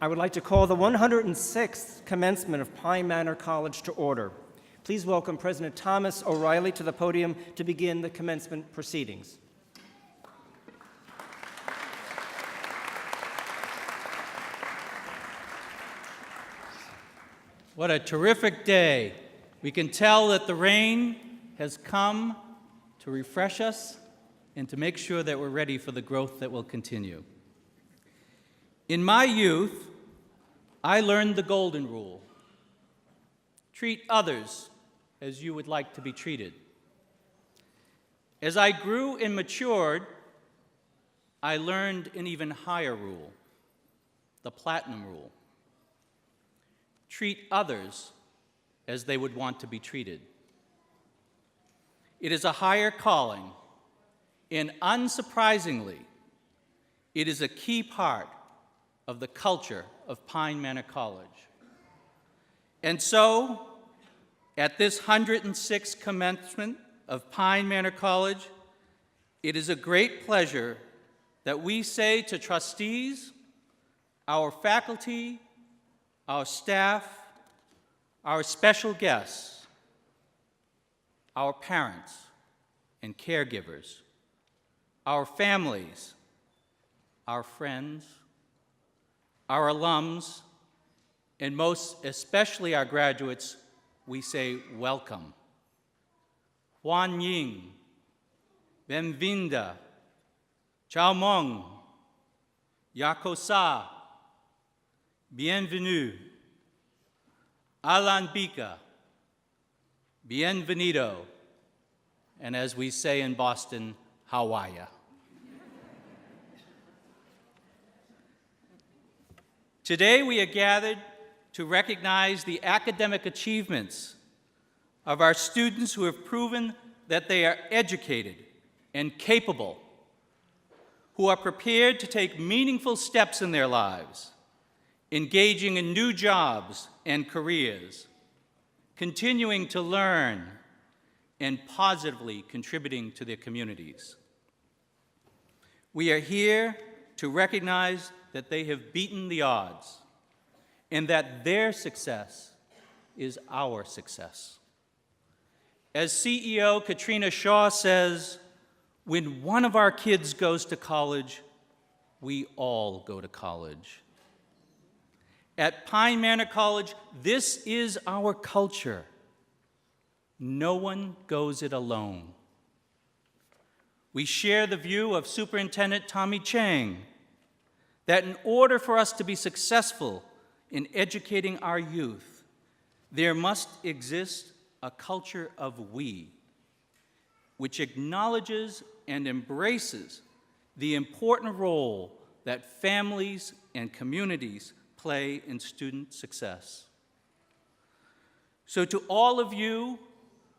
I would like to call the 106th commencement of Pine Manor College to order. Please welcome President Thomas O'Reilly to the podium to begin the commencement proceedings. What a terrific day. We can tell that the rain has come to refresh us and to make sure that we're ready for the growth that will continue. In my youth, I learned the golden rule. Treat others as you would like to be treated. As I grew and matured, I learned an even higher rule, the platinum rule. Treat others as they would want to be treated. It is a higher calling, and unsurprisingly, it is a key part of the culture of Pine Manor College. And so, at this 106th commencement of Pine Manor College, it is a great pleasure that we say to trustees, our faculty, our staff, our special guests, our parents and caregivers, our families, our friends, our alums, and most especially our graduates, we say welcome. Hoan nghênh, benvinda, chào mừng, yakosa, bienvenue, Alan Bika, bienvenido, and as we say in Boston, how are ya? Today we are gathered to recognize the academic achievements of our students who have proven that they are educated and capable, who are prepared to take meaningful steps in their lives, engaging in new jobs and careers, continuing to learn, and positively contributing to their communities. We are here to recognize that they have beaten the odds and that their success is our success. As CEO Katrina Shaw says, when one of our kids goes to college, we all go to college. At Pine Manor College, this is our culture. No one goes it alone. We share the view of Superintendent Tommy Chang that in order for us to be successful in educating our youth, there must exist a culture of we, which acknowledges and embraces the important role that families and communities play in student success. So to all of you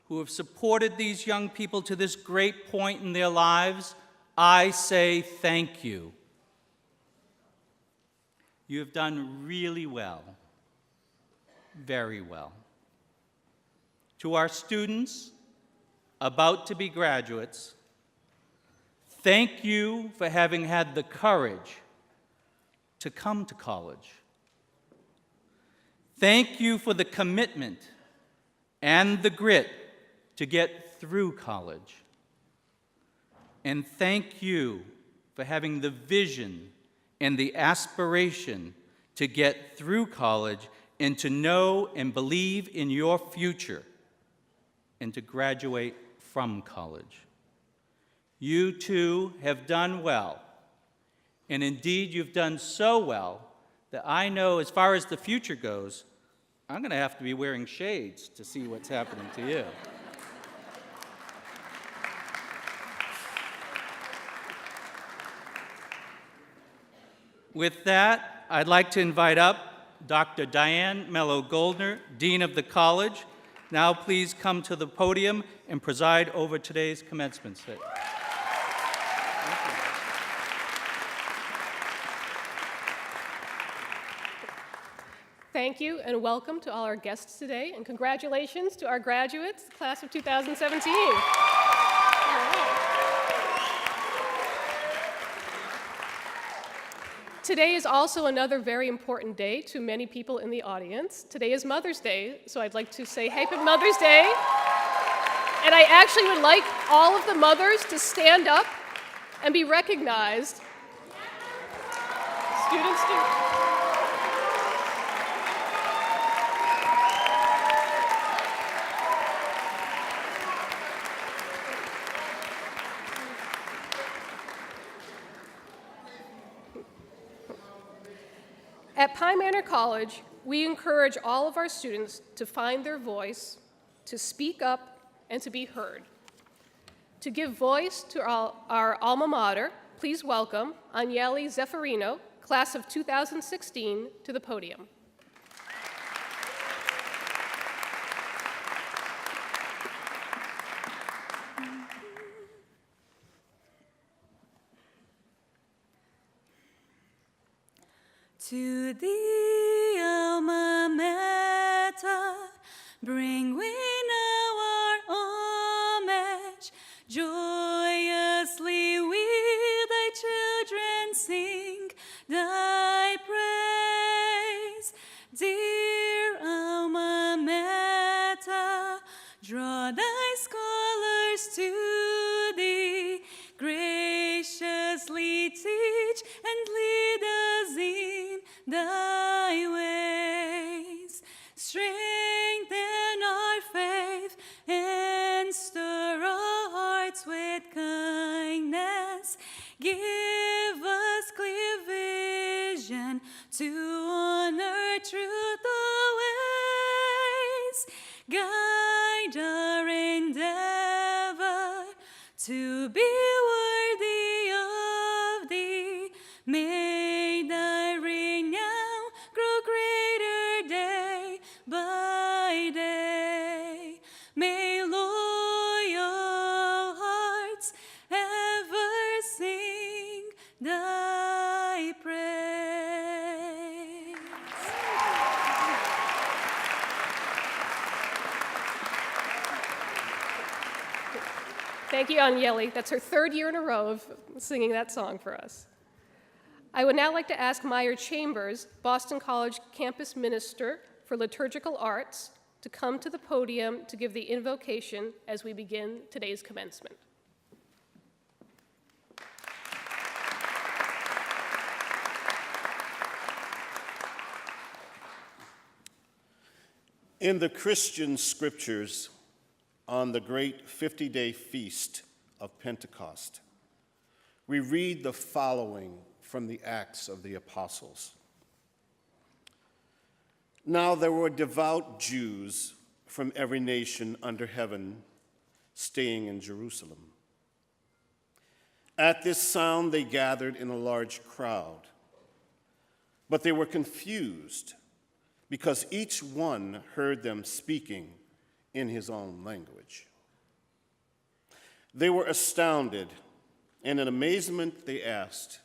who have supported these young people to this great point in their lives, I say thank you. You have done really well, very well. To our students about to be graduates, thank you for having had the courage to come to college. Thank you for the commitment and the grit to get through college. And thank you for having the vision and the aspiration to get through college and to know and believe in your future and to graduate from college. You too have done well, and indeed you've done so well that I know as far as the future goes, I'm going to have to be wearing shades to see what's happening to you. With that, I'd like to invite up Dr. Diane Mello-Goldner, Dean of the College. Now please come to the podium and preside over today's commencement set. Thank you and welcome to all our guests today, and congratulations to our graduates, class of 2017. Today is also another very important day to many people in the audience. Today is Mother's Day, so I'd like to say Happy Mother's Day. And I actually would like all of the mothers to stand up and be recognized. Students do. At Pine Manor College, we encourage all of our students to find their voice, to speak up, and to be heard. To give voice to our alma mater, please welcome Agnelli Zeffirino, class of 2016, to the podium. To thee, alma mater, bring we now our homage. Joyously we, thy children, sing thy praise. Dear alma mater, draw thy scholars to thee, graciously teach and lead us in thy ways. Strengthen our faith and stir our hearts with kindness. Give us clear vision to honor truth always. Guide our endeavor to be worthy of thee. May thy renown grow greater day by day. May loyal hearts ever sing thy praise. Thank you, Agnelli. That's her third year in a row of singing that song for us. I would now like to ask Meyer Chambers, Boston College Campus Minister for Liturgical Arts, to come to the podium to give the invocation as we begin today's commencement. In the Christian scriptures, on the great 50-day feast of Pentecost, we read the following from the Acts of the Apostles. Now there were devout Jews from every nation under heaven staying in Jerusalem. At this sound they gathered in a large crowd, but they were confused because each one heard them speaking in his own language. They were astounded, and in amazement they asked,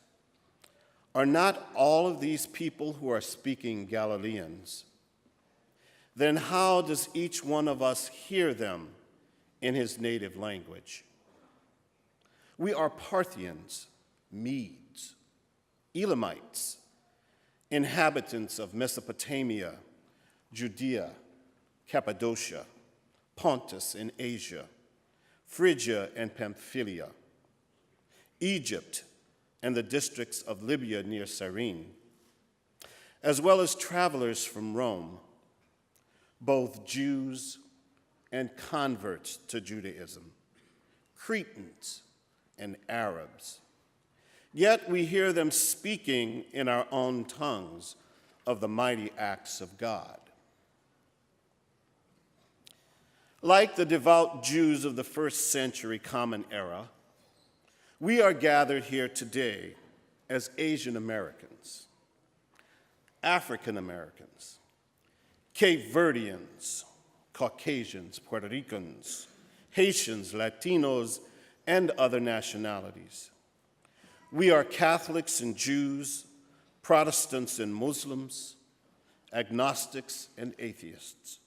"Are not all of these people who are speaking Galileans? Then how does each one of us hear them in his native language? We are Parthians, Medes, Elamites, inhabitants of Mesopotamia, Judea, Cappadocia, Pontus in Asia, Phrygia and Pamphylia, Egypt and the districts of Libya near Cyrene, as well as travelers from Rome, both Jews and converts to Judaism, Cretans and Arabs. Yet we hear them speaking in our own tongues of the mighty acts of God." Like the devout Jews of the first century Common Era, we are gathered here today as Asian Americans, African Americans, Cape Verdeans, Caucasians, Puerto Ricans, Haitians, Latinos, and other nationalities. We are Catholics and Jews, Protestants and Muslims, agnostics and atheists.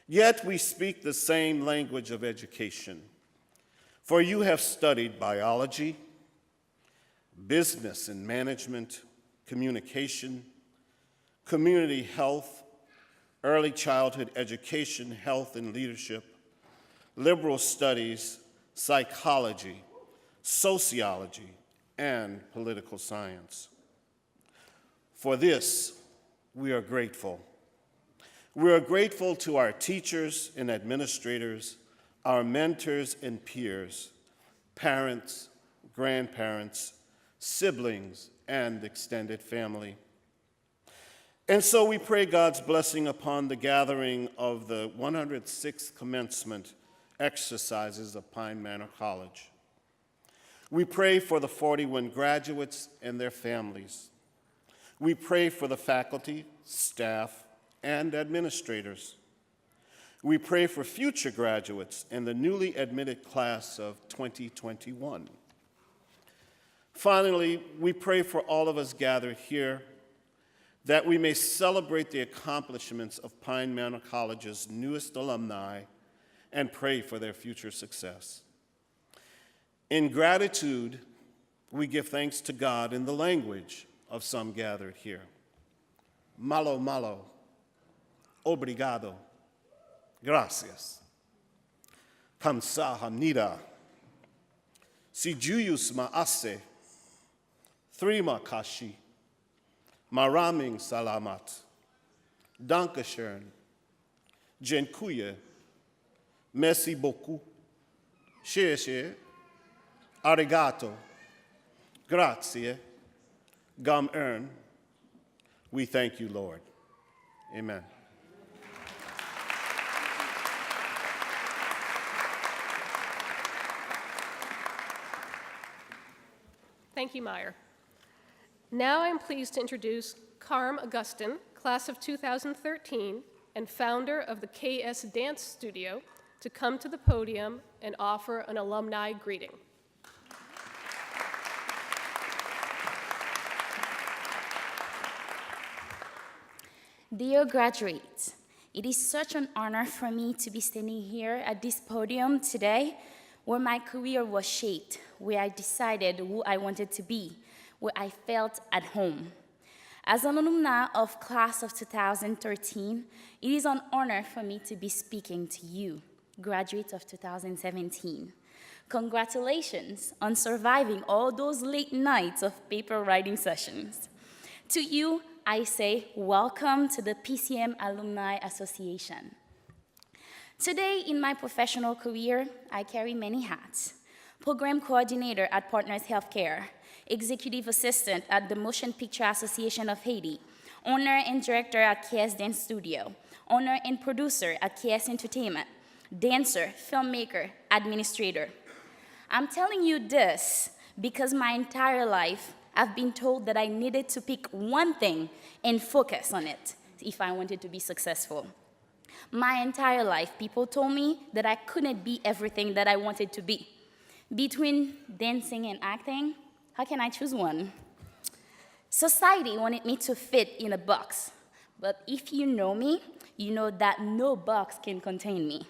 Yet we speak the same language of education, for you have studied biology, business and management, communication, community health, early childhood education, health and leadership, liberal studies, psychology, sociology, and political science. For this, we are grateful. We are grateful to our teachers and administrators, our mentors and peers, parents, grandparents, siblings, and extended family. And so we pray God's blessing upon the gathering of the 106th commencement exercises of Pine Manor College. We pray for the 41 graduates and their families. We pray for the faculty, staff, and administrators. We pray for future graduates and the newly admitted class of 2021. Finally, we pray for all of us gathered here that we may celebrate the accomplishments of Pine Manor College's newest alumni and pray for their future success. In gratitude, we give thanks to God in the language of some gathered here. Malo, malo, obrigado, gracias, kamsahamnida, si juyus maase, terima kasih, maraming salamat, dankeschön, dziękuję, merci beaucoup, xie, arigato, grazie, gam earn. We thank you, Lord. Amen. Thank you, Meyer. Now I'm pleased to introduce Carm Augustin, class of 2013, and founder of the KS Dance Studio, to come to the podium and offer an alumni greeting. Dear graduates, it is such an honor for me to be standing here at this podium today where my career was shaped, where I decided who I wanted to be, where I felt at home. As an alumna of class of 2013, it is an honor for me to be speaking to you, graduates of 2017. Congratulations on surviving all those late nights of paper writing sessions. To you, I say welcome to the PCM Alumni Association. Today, in my professional career, I carry many hats. Program coordinator at Partners Healthcare, executive assistant at the Motion Picture Association of Haiti, owner and director at KS Dance Studio, owner and producer at KS Entertainment, dancer, filmmaker, administrator. I'm telling you this because my entire life, I've been told that I needed to pick one thing and focus on it if I wanted to be successful. My entire life, people told me that I couldn't be everything that I wanted to be. Between dancing and acting, how can I choose one? Society wanted me to fit in a box, but if you know me, you know that no box can contain me.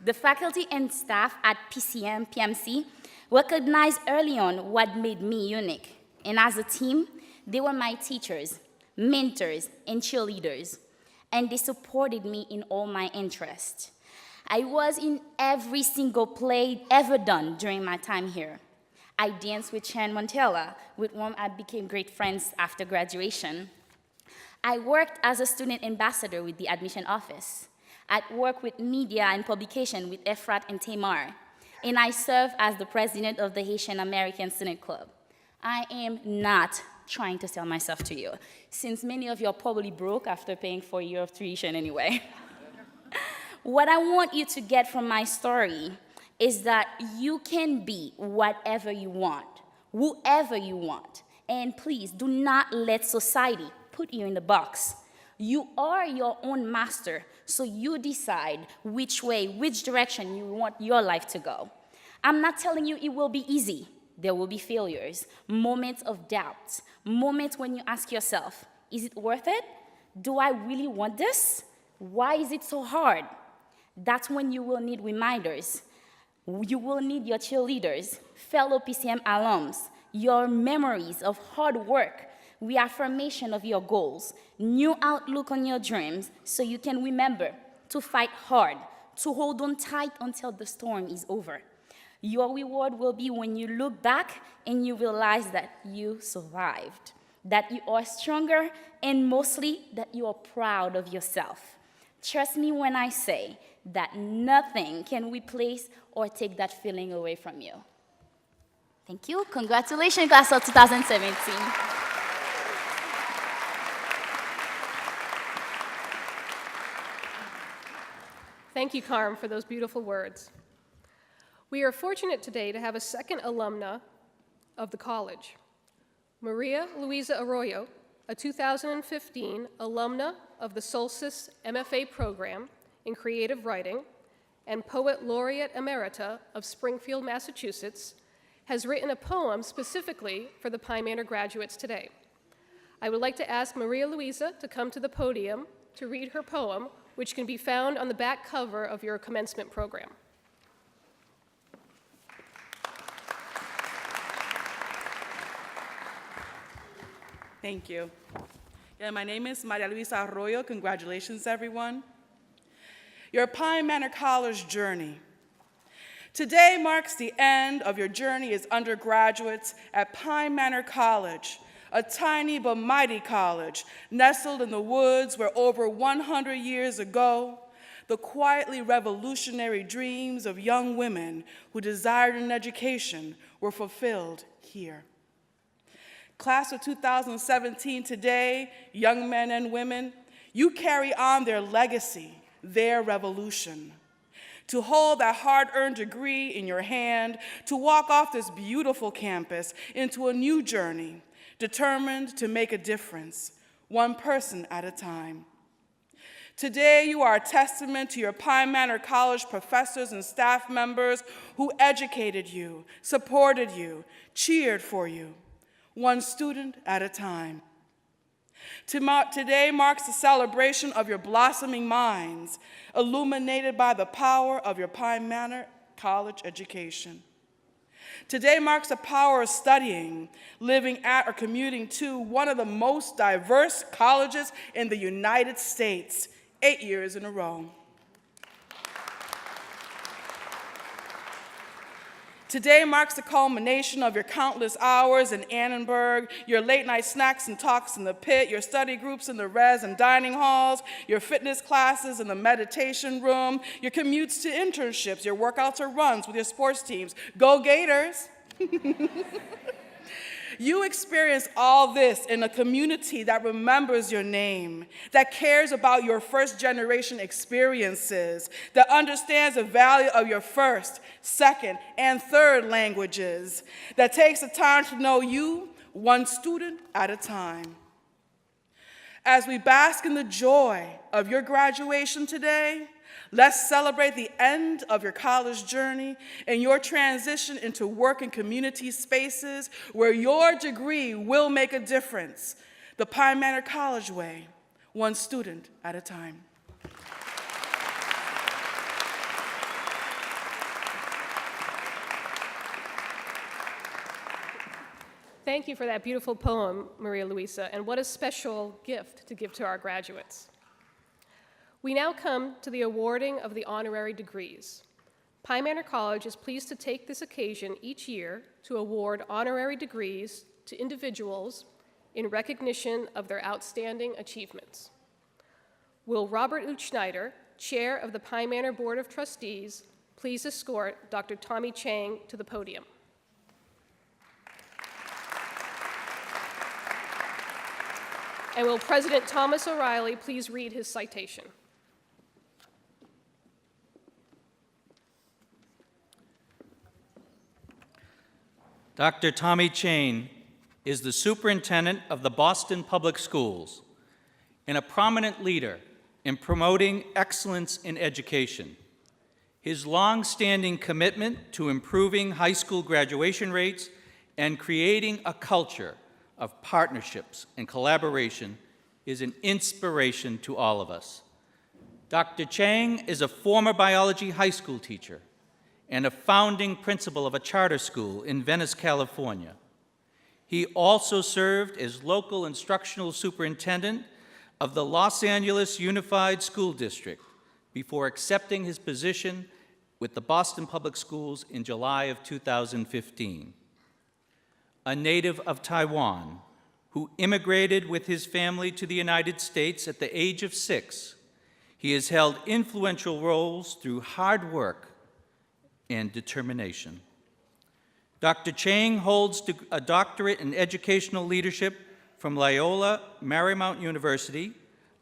The faculty and staff at PCM, PMC, recognized early on what made me unique. And as a team, they were my teachers, mentors, and cheerleaders. And they supported me in all my interests. I was in every single play ever done during my time here. I danced with Chang Montella, with whom I became great friends after graduation. I worked as a student ambassador with the admission office. I worked with media and publication with Efrat and Tamar. And I serve as the president of the Haitian American Student Club. I am not trying to sell myself to you, since many of you are probably broke after paying for a year of tuition anyway. What I want you to get from my story is that you can be whatever you want, whoever you want. And please, do not let society put you in the box. You are your own master, so you decide which way, which direction you want your life to go. I'm not telling you it will be easy. There will be failures, moments of doubt, moments when you ask yourself, is it worth it? Do I really want this? Why is it so hard? That's when you will need reminders. You will need your cheerleaders, fellow PCM alums, your memories of hard work reaffirmation of your goals, new outlook on your dreams, so you can remember to fight hard, to hold on tight until the storm is over. Your reward will be when you look back and you realize that you survived, that you are stronger, and mostly that you are proud of yourself. Trust me when I say that nothing can replace or take that feeling away from you. Thank you. Congratulations, class of 2017. Thank you, Carm, for those beautiful words. We are fortunate today to have a second alumna of the college. Maria Luisa Arroyo, a 2015 alumna of the Solstice MFA program in creative writing and poet laureate emerita of Springfield, Massachusetts, has written a poem specifically for the Pine Manor graduates today. I would like to ask Maria Luisa to come to the podium to read her poem, which can be found on the back cover of your commencement program. Thank you. Yeah, my name is Maria Luisa Arroyo. Congratulations, everyone. Your Pine Manor College journey. Today marks the end of your journey as undergraduates at Pine Manor College, a tiny but mighty college nestled in the woods where over 100 years ago, the quietly revolutionary dreams of young women who desired an education were fulfilled here. Class of 2017 today, young men and women, you carry on their legacy, their revolution. To hold that hard-earned degree in your hand, to walk off this beautiful campus into a new journey, determined to make a difference, one person at a time. Today, you are a testament to your Pine Manor College professors and staff members who educated you, supported you, cheered for you, one student at a time. Today marks the celebration of your blossoming minds, illuminated by the power of your Pine Manor College education. Today marks the power of studying, living at or commuting to one of the most diverse colleges in the United States, 8 years in a row. Today marks the culmination of your countless hours in Annenberg, your late-night snacks and talks in the pit, your study groups in the res and dining halls, your fitness classes in the meditation room, your commutes to internships, your workouts or runs with your sports teams. Go Gators! You experience all this in a community that remembers your name, that cares about your first-generation experiences, that understands the value of your first, second, and third languages, that takes the time to know you, one student at a time. As we bask in the joy of your graduation today, let's celebrate the end of your college journey and your transition into work and community spaces where your degree will make a difference. The Pine Manor College way, one student at a time. Thank you for that beautiful poem, Maria Luisa, and what a special gift to give to our graduates. We now come to the awarding of the honorary degrees. Pine Manor College is pleased to take this occasion each year to award honorary degrees to individuals in recognition of their outstanding achievements. Will Robert Schneider, Chair of the Pine Manor Board of Trustees, please escort Dr. Tommy Chang to the podium. And will President Thomas O'Reilly please read his citation? Dr. Tommy Chang is the superintendent of the Boston Public Schools and a prominent leader in promoting excellence in education. His long-standing commitment to improving high school graduation rates and creating a culture of partnerships and collaboration is an inspiration to all of us. Dr. Chang is a former biology high school teacher and a founding principal of a charter school in Venice, California. He also served as local instructional superintendent of the Los Angeles Unified School District before accepting his position with the Boston Public Schools in July of 2015. A native of Taiwan who immigrated with his family to the United States at the age of 6, he has held influential roles through hard work and determination. Dr. Chang holds a doctorate in educational leadership from Loyola Marymount University,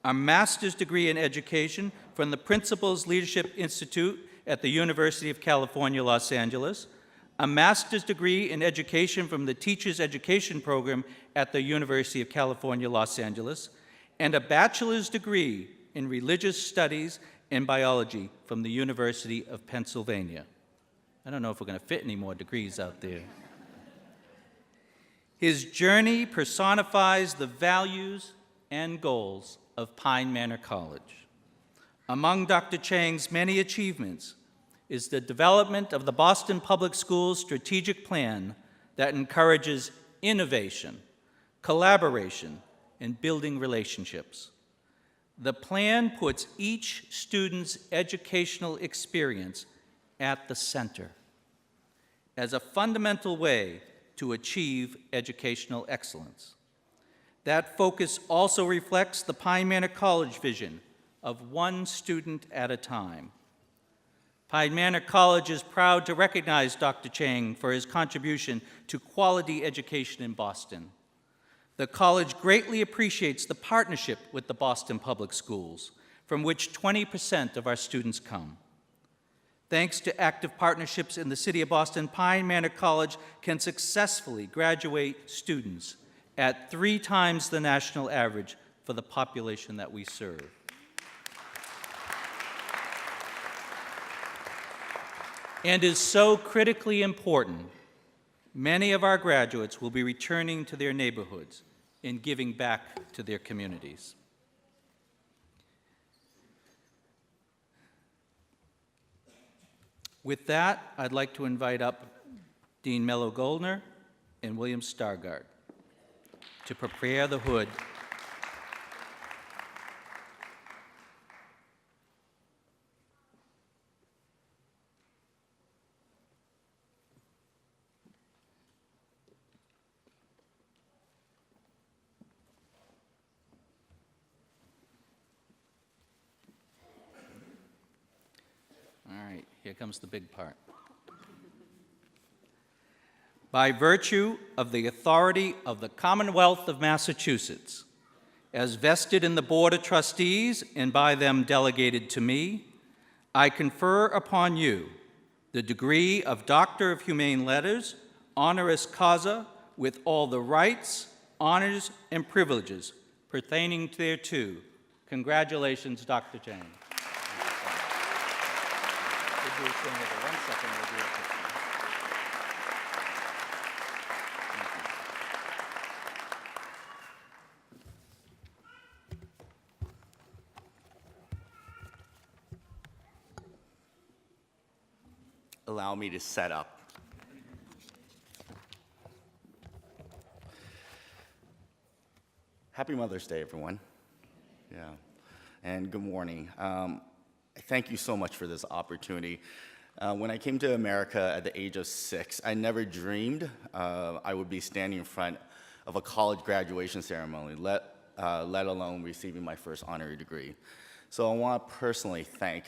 a master's degree in education from the Principal's Leadership Institute at the University of California, Los Angeles, a master's degree in education from the Teachers Education Program at the University of California, Los Angeles, and a bachelor's degree in religious studies and biology from the University of Pennsylvania. I don't know if we're going to fit any more degrees out there. His journey personifies the values and goals of Pine Manor College. Among Dr. Chang's many achievements is the development of the Boston Public Schools strategic plan that encourages innovation, collaboration, and building relationships. The plan puts each student's educational experience at the center as a fundamental way to achieve educational excellence. That focus also reflects the Pine Manor College vision of one student at a time. Pine Manor College is proud to recognize Dr. Chang for his contribution to quality education in Boston. The college greatly appreciates the partnership with the Boston Public Schools, from which 20% of our students come. Thanks to active partnerships in the City of Boston, Pine Manor College can successfully graduate students at 3 times the national average for the population that we serve. And is so critically important, many of our graduates will be returning to their neighborhoods and giving back to their communities. With that, I'd like to invite up Dean Mello Goldner and William Stargard to prepare the hood. All right, here comes the big part. By virtue of the authority of the Commonwealth of Massachusetts, as vested in the Board of Trustees and by them delegated to me, I confer upon you the degree of Doctor of Humane Letters, honoris causa, with all the rights, honors, and privileges pertaining thereto. Congratulations, Dr. Chang. Allow me to set up. Happy Mother's Day, everyone. Yeah, and good morning. Thank you so much for this opportunity. When I came to America at the age of 6, I never dreamed I would be standing in front of a college graduation ceremony, let alone receiving my first honorary degree. So I want to personally thank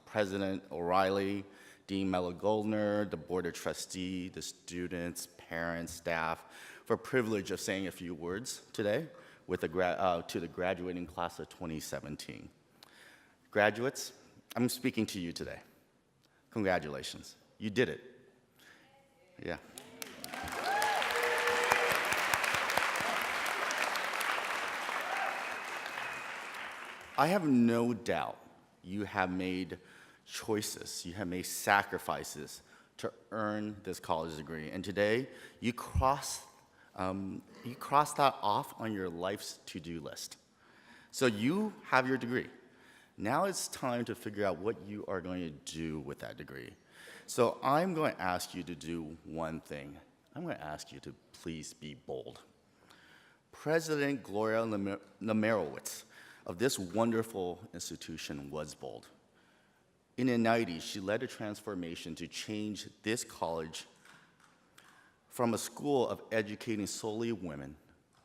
President O'Reilly, Dean Mello Goldner, the Board of Trustees, the students, parents, staff, for the privilege of saying a few words today with to the graduating class of 2017. Graduates, I'm speaking to you today. Congratulations. You did it. Yeah. I have no doubt you have made choices, you have made sacrifices to earn this college degree. And today, you cross that off on your life's to-do list. So you have your degree. Now it's time to figure out what you are going to do with that degree. So I'm going to ask you to do one thing. I'm going to ask you to please be bold. President Gloria Nemerowitz of this wonderful institution was bold. In the 90s, she led a transformation to change this college from a school of educating solely women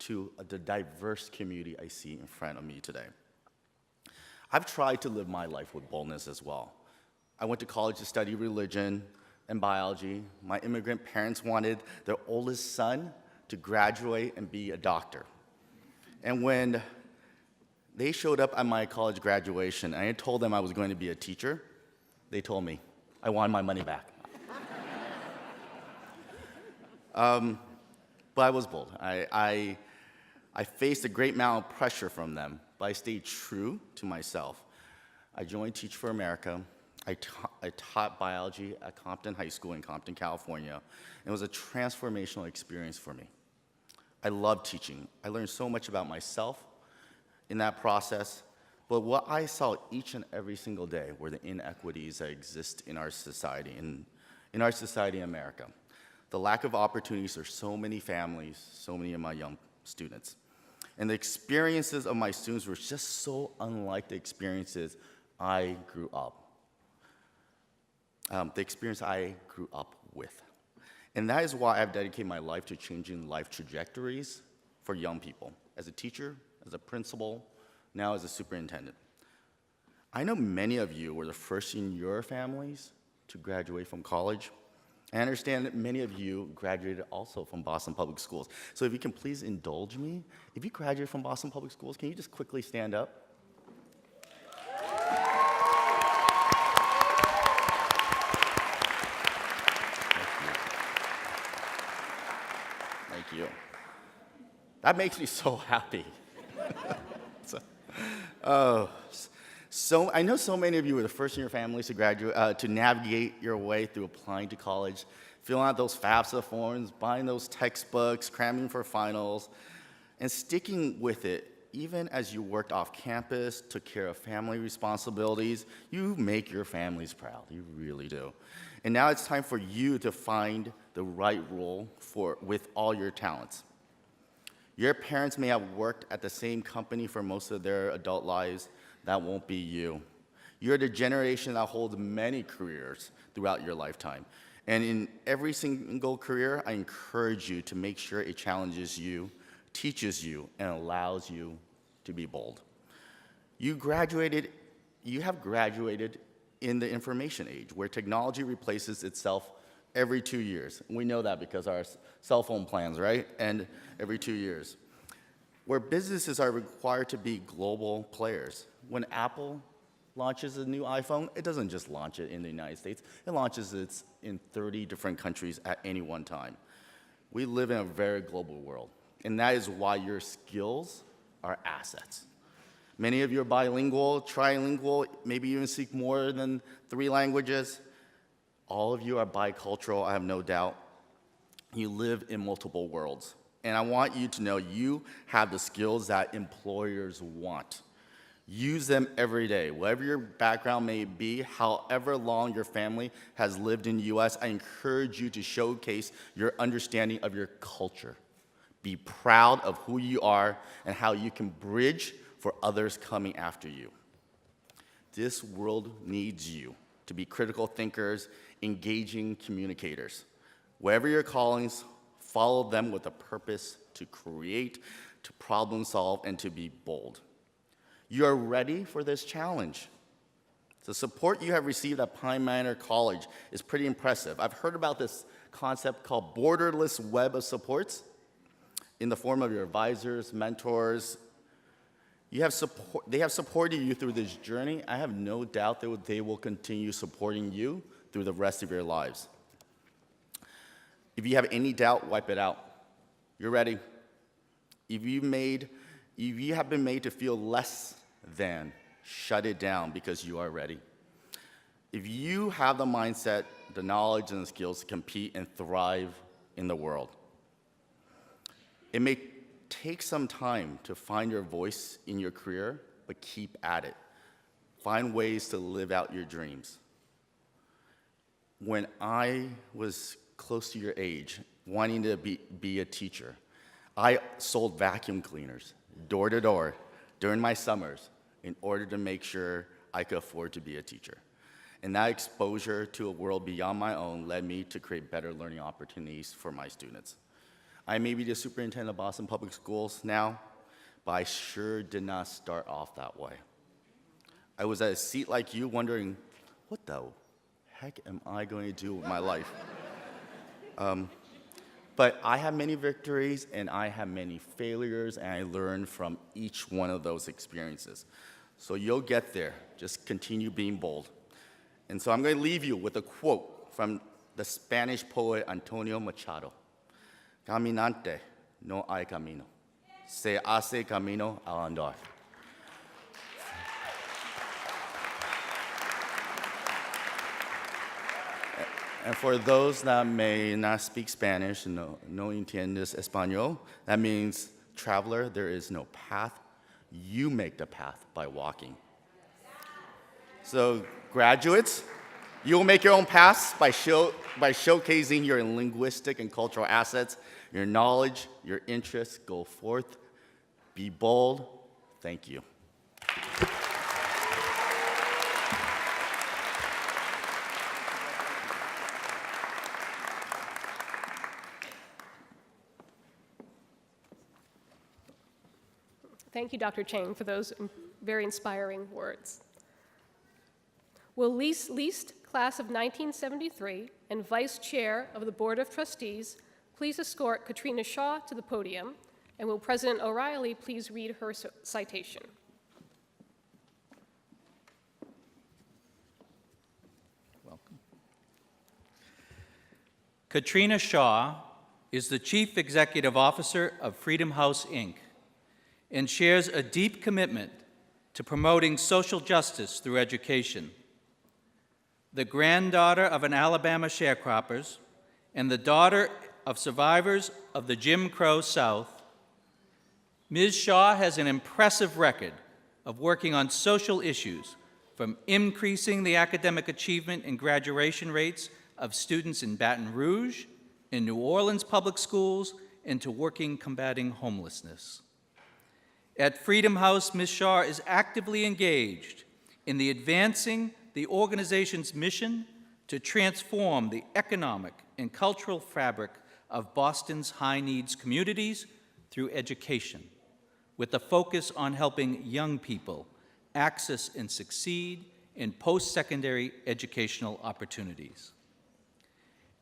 to the diverse community I see in front of me today. I've tried to live my life with boldness as well. I went to college to study religion and biology. My immigrant parents wanted their oldest son to graduate and be a doctor. And when they showed up at my college graduation, and I told them I was going to be a teacher, they told me I wanted my money back. But I was bold. I faced a great amount of pressure from them, but I stayed true to myself. I joined Teach for America. I taught biology at Compton High School in Compton, California. It was a transformational experience for me. I loved teaching. I learned so much about myself in that process, but what I saw each and every single day were the inequities that exist in our society, in our society in America. The lack of opportunities for so many families, so many of my young students. And the experiences of my students were just so unlike the experiences I grew up. The experience I grew up with. And that is why I've dedicated my life to changing life trajectories for young people, as a teacher, as a principal, now as a superintendent. I know many of you were the first in your families to graduate from college. I understand that many of you graduated also from Boston Public Schools. So if you can please indulge me, if you graduated from Boston Public Schools, can you just quickly stand up? Thank you. That makes me so happy. So I know so many of you were the first in your families to graduate, to navigate your way through applying to college, filling out those FAFSA forms, buying those textbooks, cramming for finals, and sticking with it. Even as you worked off campus, took care of family responsibilities, you make your families proud. You really do. And now it's time for you to find the right role with all your talents. Your parents may have worked at the same company for most of their adult lives. That won't be you. You're the generation that holds many careers throughout your lifetime. And in every single career, I encourage you to make sure it challenges you, teaches you, and allows you to be bold. You have graduated in the information age, where technology replaces itself every 2 years. We know that because our cell phone plans, right? And every 2 years. Where businesses are required to be global players. When Apple launches a new iPhone, it doesn't just launch it in the United States, it launches it in 30 different countries at any one time. We live in a very global world, and that is why your skills are assets. Many of you are bilingual, trilingual, maybe you even speak more than 3 languages. All of you are bicultural, I have no doubt. You live in multiple worlds. And I want you to know you have the skills that employers want. Use them every day. Whatever your background may be, however long your family has lived in the US, I encourage you to showcase your understanding of your culture. Be proud of who you are and how you can bridge for others coming after you. This world needs you to be critical thinkers, engaging communicators. Wherever your callings, follow them with a purpose to create, to problem solve, and to be bold. You are ready for this challenge. The support you have received at Pine Manor College is pretty impressive. I've heard about this concept called borderless web of supports in the form of your advisors, mentors. They have supported you through this journey. I have no doubt that they will continue supporting you through the rest of your lives. If you have any doubt, wipe it out. You're ready. If you have been made to feel less than, shut it down because you are ready. If you have the mindset, the knowledge, and the skills to compete and thrive in the world, it may take some time to find your voice in your career, but keep at it. Find ways to live out your dreams. When I was close to your age, wanting to be a teacher. I sold vacuum cleaners door to door during my summers in order to make sure I could afford to be a teacher. And that exposure to a world beyond my own led me to create better learning opportunities for my students. I may be the superintendent of Boston Public Schools now, but I sure did not start off that way. I was at a seat like you wondering, what the heck am I going to do with my life? But I have many victories and I have many failures, and I learned from each one of those experiences. So you'll get there. Just continue being bold. And so I'm going to leave you with a quote from the Spanish poet Antonio Machado. Caminante no hay camino. Se hace camino al andar. And for those that may not speak Spanish, no entiendes español, that means, traveler, there is no path. You make the path by walking. So, graduates, you will make your own paths by showcasing your linguistic and cultural assets, your knowledge, your interests. Go forth, be bold. Thank you. Thank you, Dr. Chang, for those very inspiring words. Will Least Class of 1973 and Vice Chair of the Board of Trustees please escort Katrina Shaw to the podium, and will President O'Reilly please read her citation? Welcome. Katrina Shaw is the Chief Executive Officer of Freedom House, Inc., and shares a deep commitment to promoting social justice through education. The granddaughter of an Alabama sharecroppers and the daughter of survivors of the Jim Crow South, Ms. Shaw has an impressive record of working on social issues, from increasing the academic achievement and graduation rates of students in Baton Rouge, in New Orleans public schools, and to working combating homelessness. At Freedom House, Ms. Shaw is actively engaged in advancing the organization's mission to transform the economic and cultural fabric of Boston's high-needs communities through education, with a focus on helping young people access and succeed in post-secondary educational opportunities.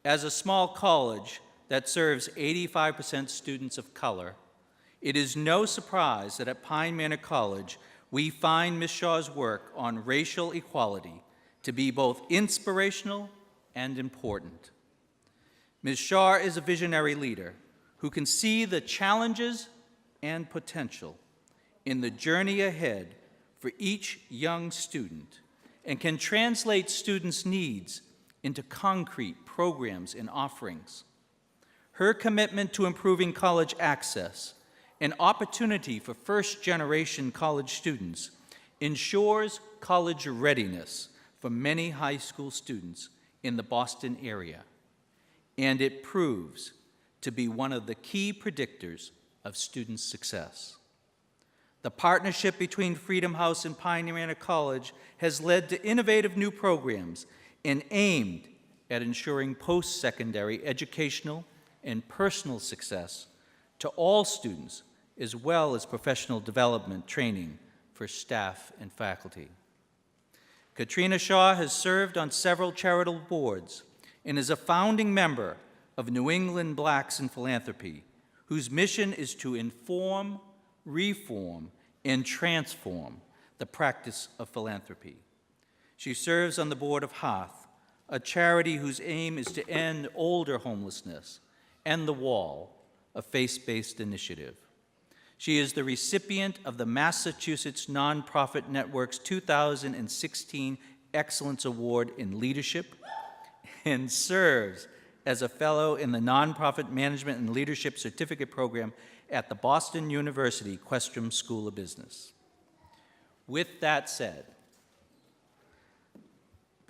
As a small college that serves 85% students of color, it is no surprise that at Pine Manor College, we find Ms. Shaw's work on racial equality to be both inspirational and important. Ms. Shaw is a visionary leader who can see the challenges and potential in the journey ahead for each young student, and can translate students' needs into concrete programs and offerings. Her commitment to improving college access, an opportunity for first-generation college students, ensures college readiness for many high school students in the Boston area, and it proves to be one of the key predictors of student success. The partnership between Freedom House and Pine Manor College has led to innovative new programs and aimed at ensuring post-secondary educational and personal success to all students, as well as professional development training for staff and faculty. Katrina Shaw has served on several charitable boards and is a founding member of New England Blacks in Philanthropy, whose mission is to inform, reform, and transform the practice of philanthropy. She serves on the board of Hearth, a charity whose aim is to end older homelessness, and The Wall, a faith-based initiative. She is the recipient of the Massachusetts Nonprofit Network's 2016 Excellence Award in Leadership, and serves as a fellow in the Nonprofit Management and Leadership Certificate Program at the Boston University Questrom School of Business. With that said,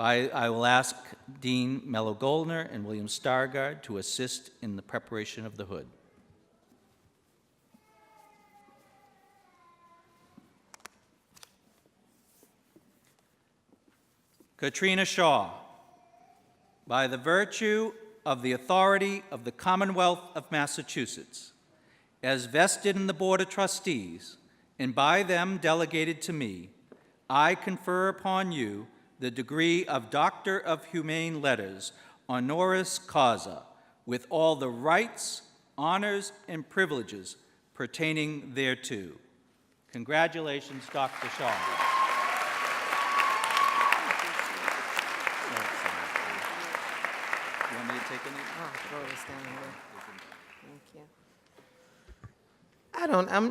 I will ask Dean Mello Goldner and William Stargard to assist in the preparation of the hood. Katrina Shaw, by the virtue of the authority of the Commonwealth of Massachusetts, as vested in the Board of Trustees, and by them delegated to me, I confer upon you the degree of Doctor of Humane Letters, honoris causa, with all the rights, honors, and privileges pertaining thereto. Congratulations, Dr. Shaw. You want me to take any? Oh, throw this down here. Thank you.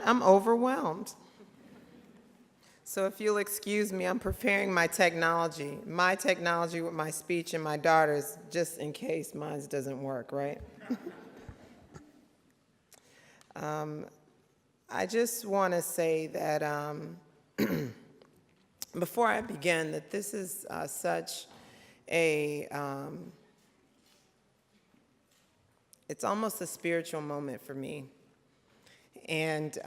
I'm overwhelmed. So if you'll excuse me, I'm preparing my technology with my speech and my daughter's, just in case mine doesn't work, right? I just want to say that before I begin, that this is such a, it's almost a spiritual moment for me. And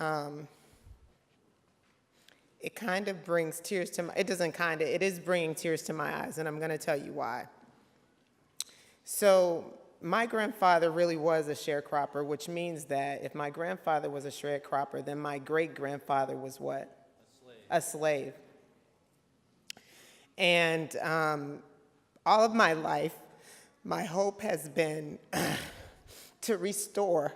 it kind of brings tears to my, it is bringing tears to my eyes, and I'm going to tell you why. So my grandfather really was a sharecropper, which means that if my grandfather was a sharecropper, then my great-grandfather was what? A slave. And all of my life, my hope has been to restore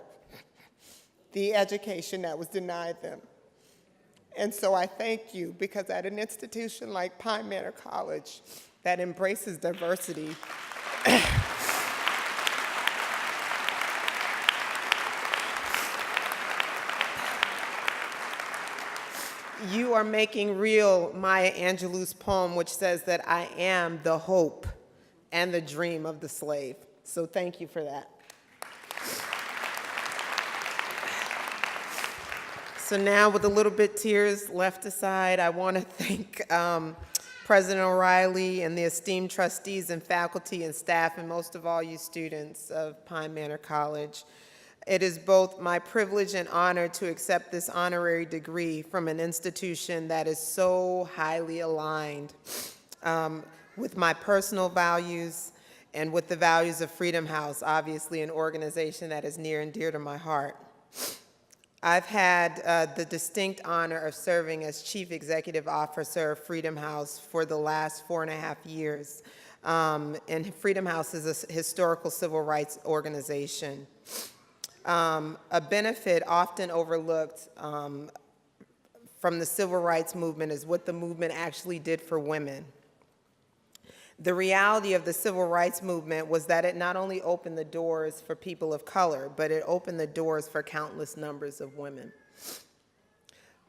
the education that was denied them. And so I thank you, because at an institution like Pine Manor College that embraces diversity, you are making real Maya Angelou's poem, which says that I am the hope and the dream of the slave. So thank you for that. So now, with a little bit tears left aside, I want to thank President O'Reilly and the esteemed trustees and faculty and staff, and most of all you students of Pine Manor College. It is both my privilege and honor to accept this honorary degree from an institution that is so highly aligned with my personal values and with the values of Freedom House, obviously an organization that is near and dear to my heart. I've had the distinct honor of serving as Chief Executive Officer of Freedom House for the last 4.5 years. And Freedom House is a historical civil rights organization. A benefit often overlooked from the civil rights movement is what the movement actually did for women. The reality of the civil rights movement was that it not only opened the doors for people of color, but it opened the doors for countless numbers of women.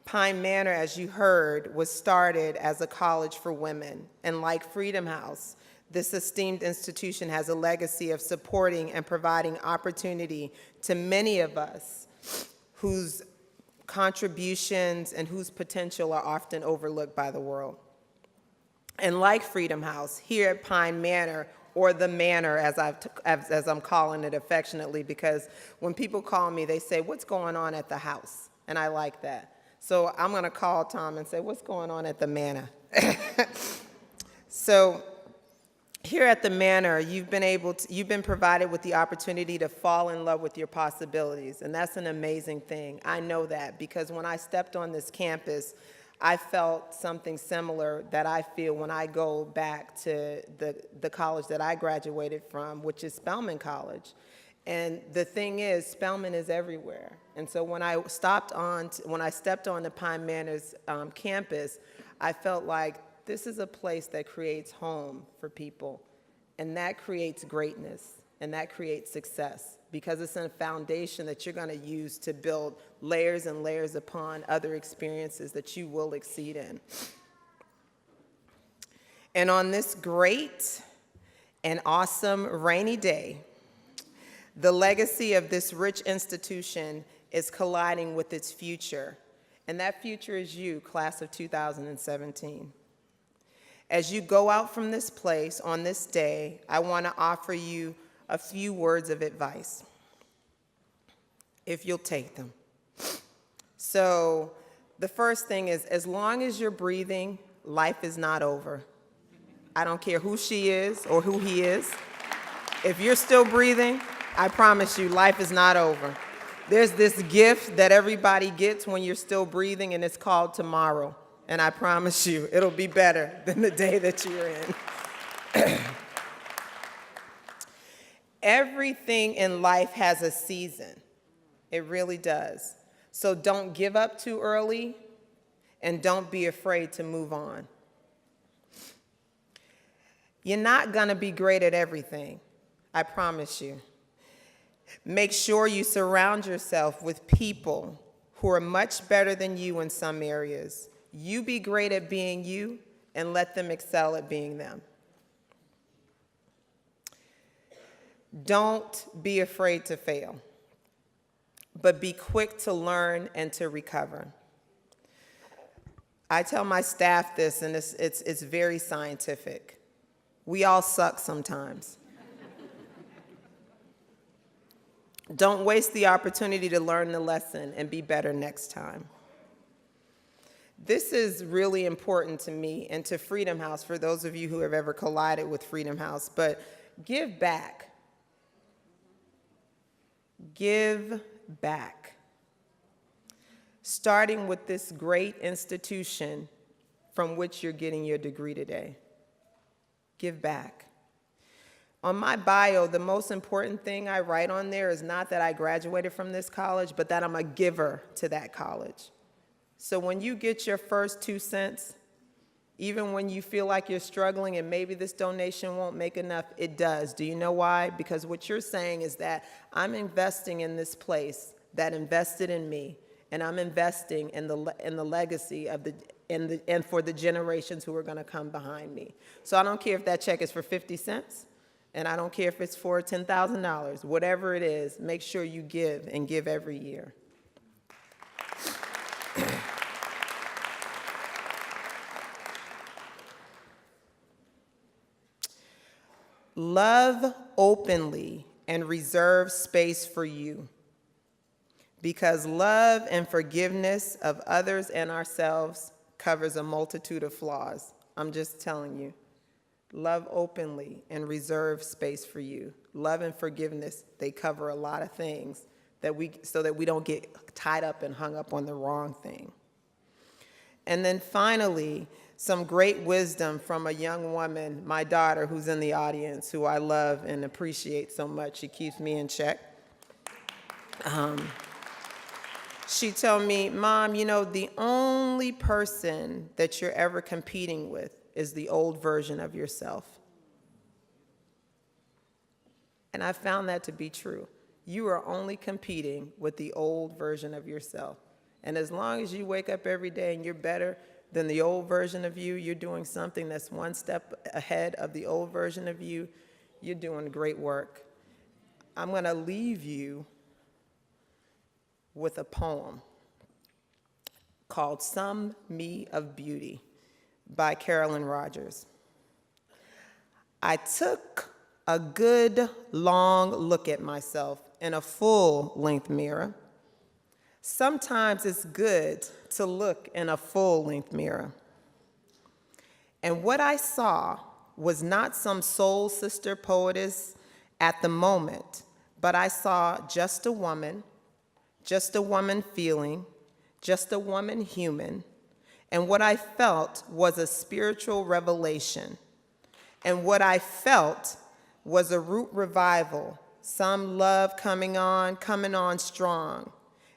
Pine Manor, as you heard, was started as a college for women, and like Freedom House, this esteemed institution has a legacy of supporting and providing opportunity to many of us whose contributions and whose potential are often overlooked by the world. And like Freedom House, here at Pine Manor, or the Manor as I'm calling it affectionately, because when people call me, they say, what's going on at the house? And I like that. So I'm gonna call Tom and say, what's going on at the Manor? So here at the Manor, you've been provided with the opportunity to fall in love with your possibilities, and that's an amazing thing. I know that, because when I stepped on this campus, I felt something similar that I feel when I go back to the college that I graduated from, which is Spelman College. And the thing is, Spelman is everywhere. And so when I stepped on the Pine Manor's campus, I felt like this is a place that creates home for people, and that creates greatness, and that creates success, because it's a foundation that you're going to use to build layers and layers upon other experiences that you will exceed in. And on this great and awesome rainy day, the legacy of this rich institution is colliding with its future, and that future is you, class of 2017. As you go out from this place on this day, I want to offer you a few words of advice, if you'll take them. So the first thing is, as long as you're breathing, life is not over. I don't care who she is or who he is. If you're still breathing, I promise you, life is not over. There's this gift that everybody gets when you're still breathing, and it's called tomorrow. And I promise you, it'll be better than the day that you're in. Everything in life has a season. It really does. So don't give up too early, and don't be afraid to move on. You're not gonna be great at everything, I promise you. Make sure you surround yourself with people who are much better than you in some areas. You be great at being you, and let them excel at being them. Don't be afraid to fail, but be quick to learn and to recover. I tell my staff this, and it's very scientific. We all suck sometimes. Don't waste the opportunity to learn the lesson and be better next time. This is really important to me and to Freedom House, for those of you who have ever collided with Freedom House, but give back. Give back. Starting with this great institution from which you're getting your degree today. Give back. On my bio, the most important thing I write on there is not that I graduated from this college, but that I'm a giver to that college. So when you get your first 2 cents, even when you feel like you're struggling and maybe this donation won't make enough, it does. Do you know why? Because what you're saying is that I'm investing in this place that invested in me, and I'm investing in the legacy of and for the generations who are going to come behind me. So I don't care if that check is for 50 cents, and I don't care if it's for $10,000. Whatever it is, make sure you give, and give every year. Love openly and reserve space for you, because love and forgiveness of others and ourselves covers a multitude of flaws. I'm just telling you. Love openly and reserve space for you. Love and forgiveness, they cover a lot of things so that we don't get tied up and hung up on the wrong thing. And then finally, some great wisdom from a young woman, my daughter, who's in the audience, who I love and appreciate so much. She keeps me in check. She told me, Mom, you know, the only person that you're ever competing with is the old version of yourself. And I found that to be true. You are only competing with the old version of yourself. And as long as you wake up every day and you're better than the old version of you, you're doing something that's one step ahead of the old version of you, you're doing great work. I'm going to leave you with a poem called Some Me of Beauty by Carolyn Rogers. I took a good long look at myself in a full-length mirror. Sometimes it's good to look in a full-length mirror. And what I saw was not some soul sister poetess at the moment, but I saw just a woman feeling, just a woman human. And what I felt was a spiritual revelation. And what I felt was a root revival, some love coming on strong.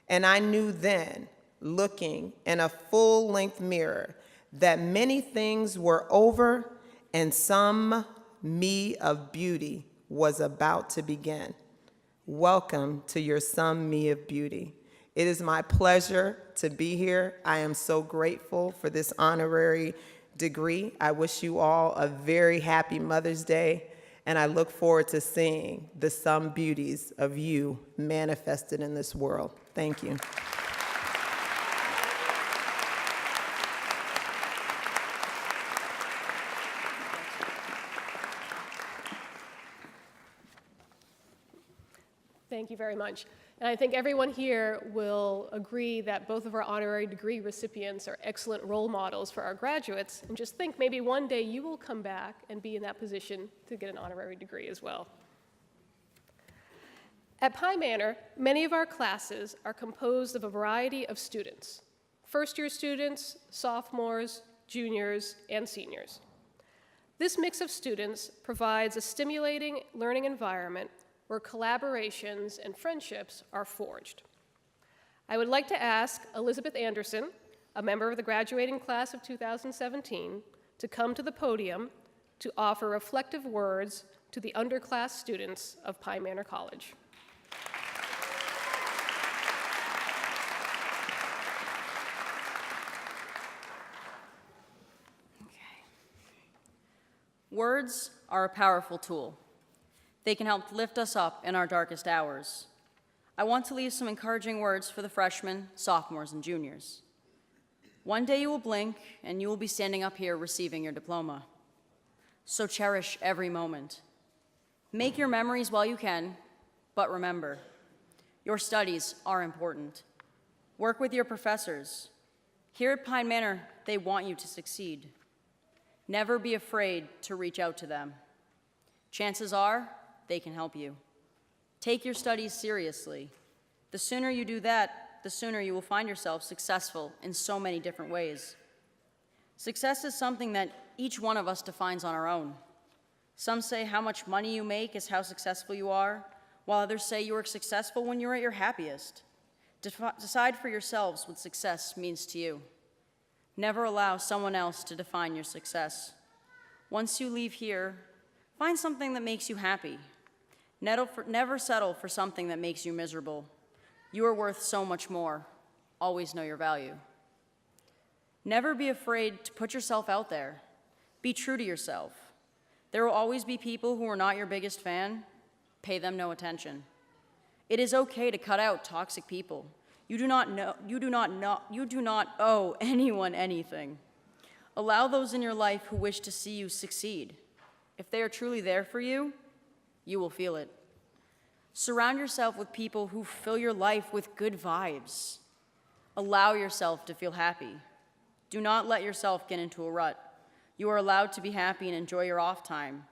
And I knew then, looking in a full-length mirror, that many things were over and some me of beauty was about to begin. Welcome to your Some Me of Beauty. It is my pleasure to be here. I am so grateful for this honorary degree. I wish you all a very happy Mother's Day, and I look forward to seeing the some beauties of you manifested in this world. Thank you. Thank you very much. And I think everyone here will agree that both of our honorary degree recipients are excellent role models for our graduates. And just think, maybe one day you will come back and be in that position to get an honorary degree as well. At Pine Manor, many of our classes are composed of a variety of students: first-year students, sophomores, juniors, and seniors. This mix of students provides a stimulating learning environment where collaborations and friendships are forged. I would like to ask Elizabeth Anderson, a member of the graduating class of 2017, to come to the podium to offer reflective words to the underclass students of Pine Manor College. Words are a powerful tool. They can help lift us up in our darkest hours. I want to leave some encouraging words for the freshmen, sophomores, and juniors. One day you will blink and you will be standing up here receiving your diploma. So cherish every moment. Make your memories while you can, but remember, your studies are important. Work with your professors. Here at Pine Manor, they want you to succeed. Never be afraid to reach out to them. Chances are, they can help you. Take your studies seriously. The sooner you do that, the sooner you will find yourself successful in so many different ways. Success is something that each one of us defines on our own. Some say how much money you make is how successful you are, while others say you are successful when you're at your happiest. Decide for yourselves what success means to you. Never allow someone else to define your success. Once you leave here, find something that makes you happy. Never settle for something that makes you miserable. You are worth so much more. Always know your value. Never be afraid to put yourself out there. Be true to yourself. There will always be people who are not your biggest fan. Pay them no attention. It is okay to cut out toxic people. You do not owe anyone anything. Allow those in your life who wish to see you succeed. If they are truly there for you, you will feel it. Surround yourself with people who fill your life with good vibes. Allow yourself to feel happy. Do not let yourself get into a rut. You are allowed to be happy and enjoy your off time.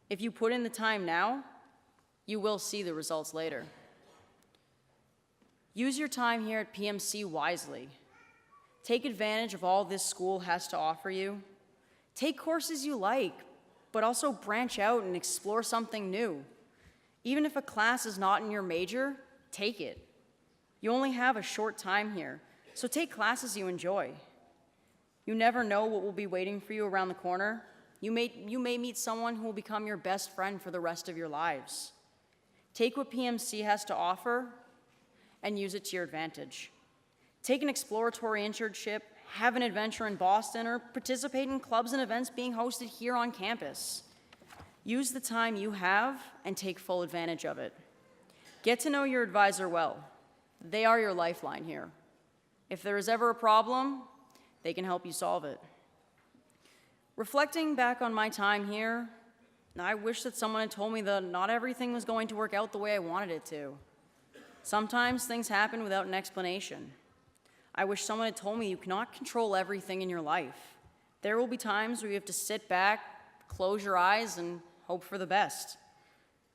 If you put in the time now, you will see the results later. Use your time here at PMC wisely. Take advantage of all this school has to offer you. Take courses you like, but also branch out and explore something new. Even if a class is not in your major, take it. You only have a short time here, so take classes you enjoy. You never know what will be waiting for you around the corner. You may meet someone who will become your best friend for the rest of your lives. Take what PMC has to offer and use it to your advantage. Take an exploratory internship, have an adventure in Boston, or participate in clubs and events being hosted here on campus. Use the time you have and take full advantage of it. Get to know your advisor well. They are your lifeline here. If there is ever a problem, they can help you solve it. Reflecting back on my time here, I wish that someone had told me that not everything was going to work out the way I wanted it to. Sometimes things happen without an explanation. I wish someone had told me you cannot control everything in your life. There will be times where you have to sit back, close your eyes, and hope for the best.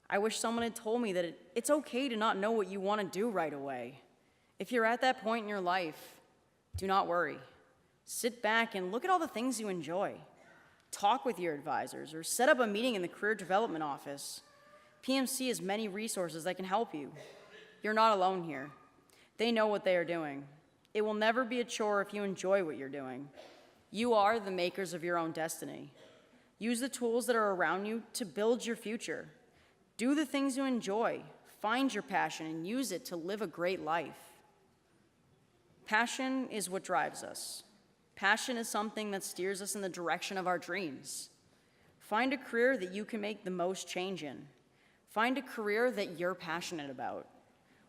I wish someone had told me that it's okay to not know what you want to do right away. If you're at that point in your life, do not worry. Sit back and look at all the things you enjoy. Talk with your advisors or set up a meeting in the Career Development Office. PMC has many resources that can help you. You're not alone here. They know what they are doing. It will never be a chore if you enjoy what you're doing. You are the makers of your own destiny. Use the tools that are around you to build your future. Do the things you enjoy. Find your passion and use it to live a great life. Passion is what drives us. Passion is something that steers us in the direction of our dreams. Find a career that you can make the most change in. Find a career that you're passionate about.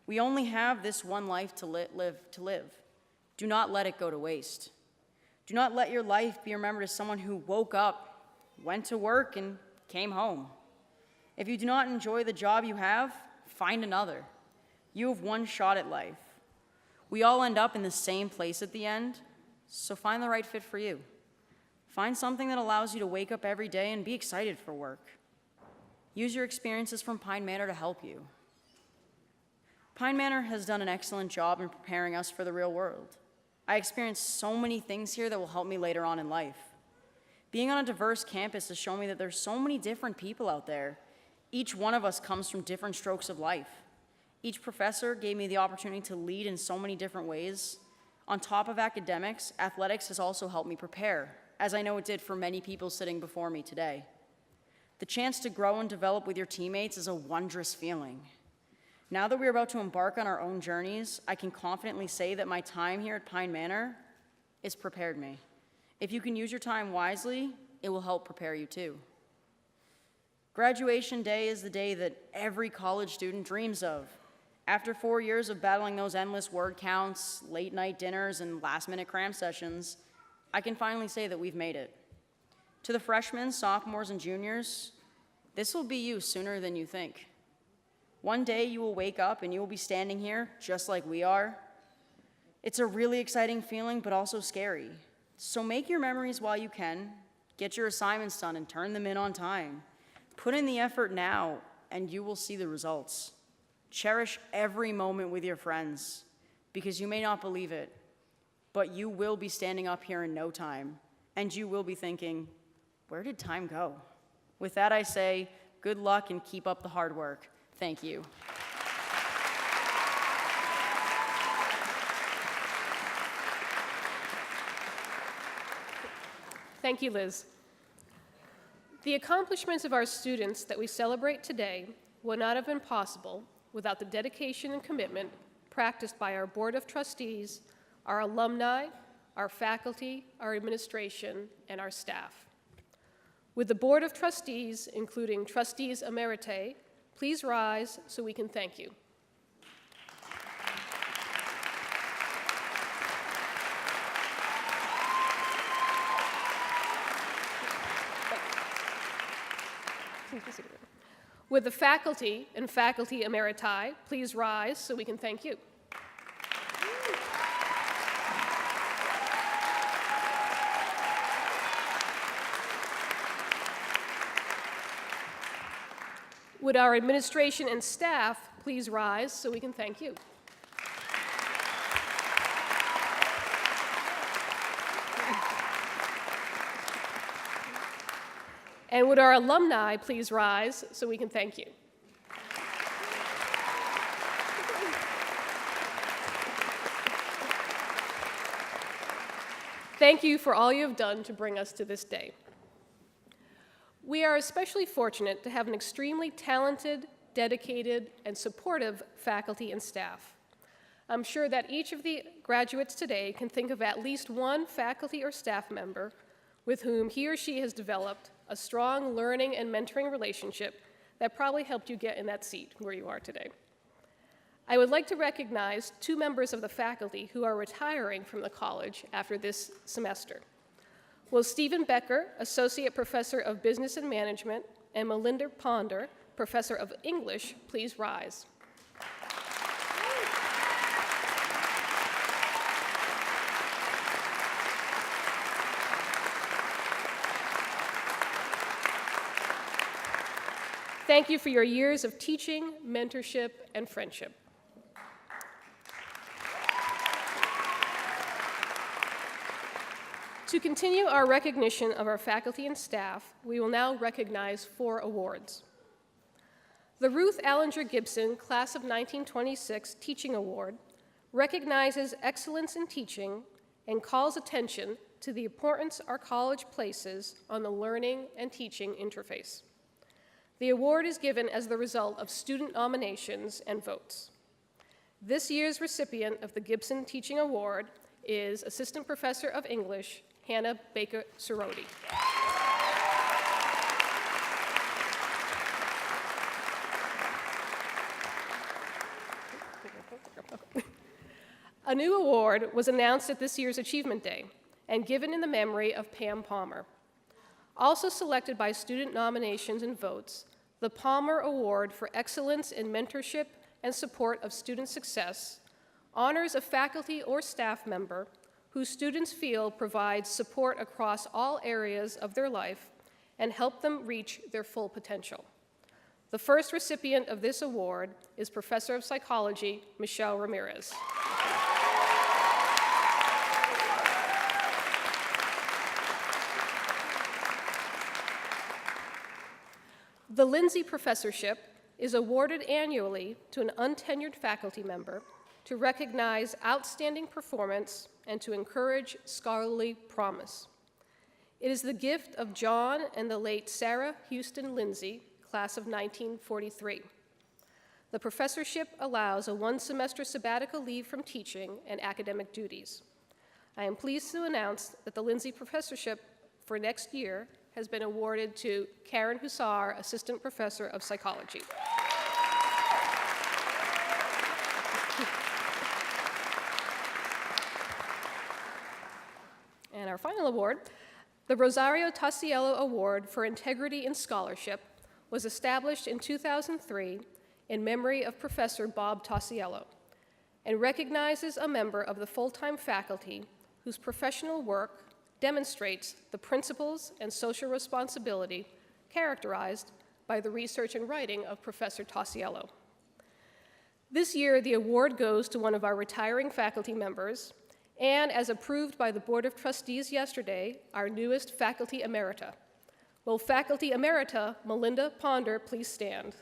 We only have this one life to live. Do not let it go to waste. Do not let your life be remembered as someone who woke up, went to work, and came home. If you do not enjoy the job you have, find another. You have one shot at life. We all end up in the same place at the end, so find the right fit for you. Find something that allows you to wake up every day and be excited for work. Use your experiences from Pine Manor to help you. Pine Manor has done an excellent job in preparing us for the real world. I experienced so many things here that will help me later on in life. Being on a diverse campus has shown me that there's so many different people out there. Each one of us comes from different strokes of life. Each professor gave me the opportunity to lead in so many different ways. On top of academics, athletics has also helped me prepare, as I know it did for many people sitting before me today. The chance to grow and develop with your teammates is a wondrous feeling. Now that we're about to embark on our own journeys, I can confidently say that my time here at Pine Manor has prepared me. If you can use your time wisely, it will help prepare you too. Graduation day is the day that every college student dreams of. After 4 years of battling those endless word counts, late night dinners, and last-minute cram sessions, I can finally say that we've made it. To the freshmen, sophomores, and juniors, this will be you sooner than you think. One day you will wake up and you will be standing here just like we are. It's a really exciting feeling, but also scary. So make your memories while you can, get your assignments done and turn them in on time. Put in the effort now and you will see the results. Cherish every moment with your friends, because you may not believe it, but you will be standing up here in no time, and you will be thinking, where did time go? With that, I say, good luck and keep up the hard work. Thank you. Thank you, Liz. The accomplishments of our students that we celebrate today would not have been possible without the dedication and commitment practiced by our Board of Trustees, our alumni, our faculty, our administration, and our staff. With the Board of Trustees, including Trustees Emeritae, please rise so we can thank you. With the faculty and faculty emeriti, please rise so we can thank you. Would our administration and staff please rise so we can thank you? And would our alumni please rise so we can thank you? Thank you for all you have done to bring us to this day. We are especially fortunate to have an extremely talented, dedicated, and supportive faculty and staff. I'm sure that each of the graduates today can think of at least one faculty or staff member with whom he or she has developed a strong learning and mentoring relationship that probably helped you get in that seat where you are today. I would like to recognize two members of the faculty who are retiring from the college after this semester. Will Stephen Becker, Associate Professor of Business and Management, and Melinda Ponder, Professor of English, please rise? Thank you for your years of teaching, mentorship, and friendship. To continue our recognition of our faculty and staff, we will now recognize 4 awards. The Ruth Allinger Gibson Class of 1926 Teaching Award recognizes excellence in teaching and calls attention to the importance our college places on the learning and teaching interface. The award is given as the result of student nominations and votes. This year's recipient of the Gibson Teaching Award is Assistant Professor of English, Hannah Baker Soroti. A new award was announced at this year's Achievement Day and given in the memory of Pam Palmer. Also selected by student nominations and votes, the Palmer Award for Excellence in Mentorship and support of student success, honors a faculty or staff member who students feel provides support across all areas of their life and help them reach their full potential. The first recipient of this award is Professor of Psychology, Michelle Ramirez. The Lindsay Professorship is awarded annually to an untenured faculty member to recognize outstanding performance and to encourage scholarly promise. It is the gift of John and the late Sarah Houston Lindsay, class of 1943. The professorship allows a one-semester sabbatical leave from teaching and academic duties. I am pleased to announce that the Lindsay Professorship for next year has been awarded to Karen Hussar, Assistant Professor of Psychology. And our final award, the Rosario Tassiello Award for Integrity in Scholarship, was established in 2003 in memory of Professor Bob Tassiello and recognizes a member of the full-time faculty whose professional work demonstrates the principles and social responsibility characterized by the research and writing of Professor Tassiello. This year, the award goes to one of our retiring faculty members, and as approved by the Board of Trustees yesterday, our newest faculty emerita. Will faculty emerita Melinda Ponder please stand?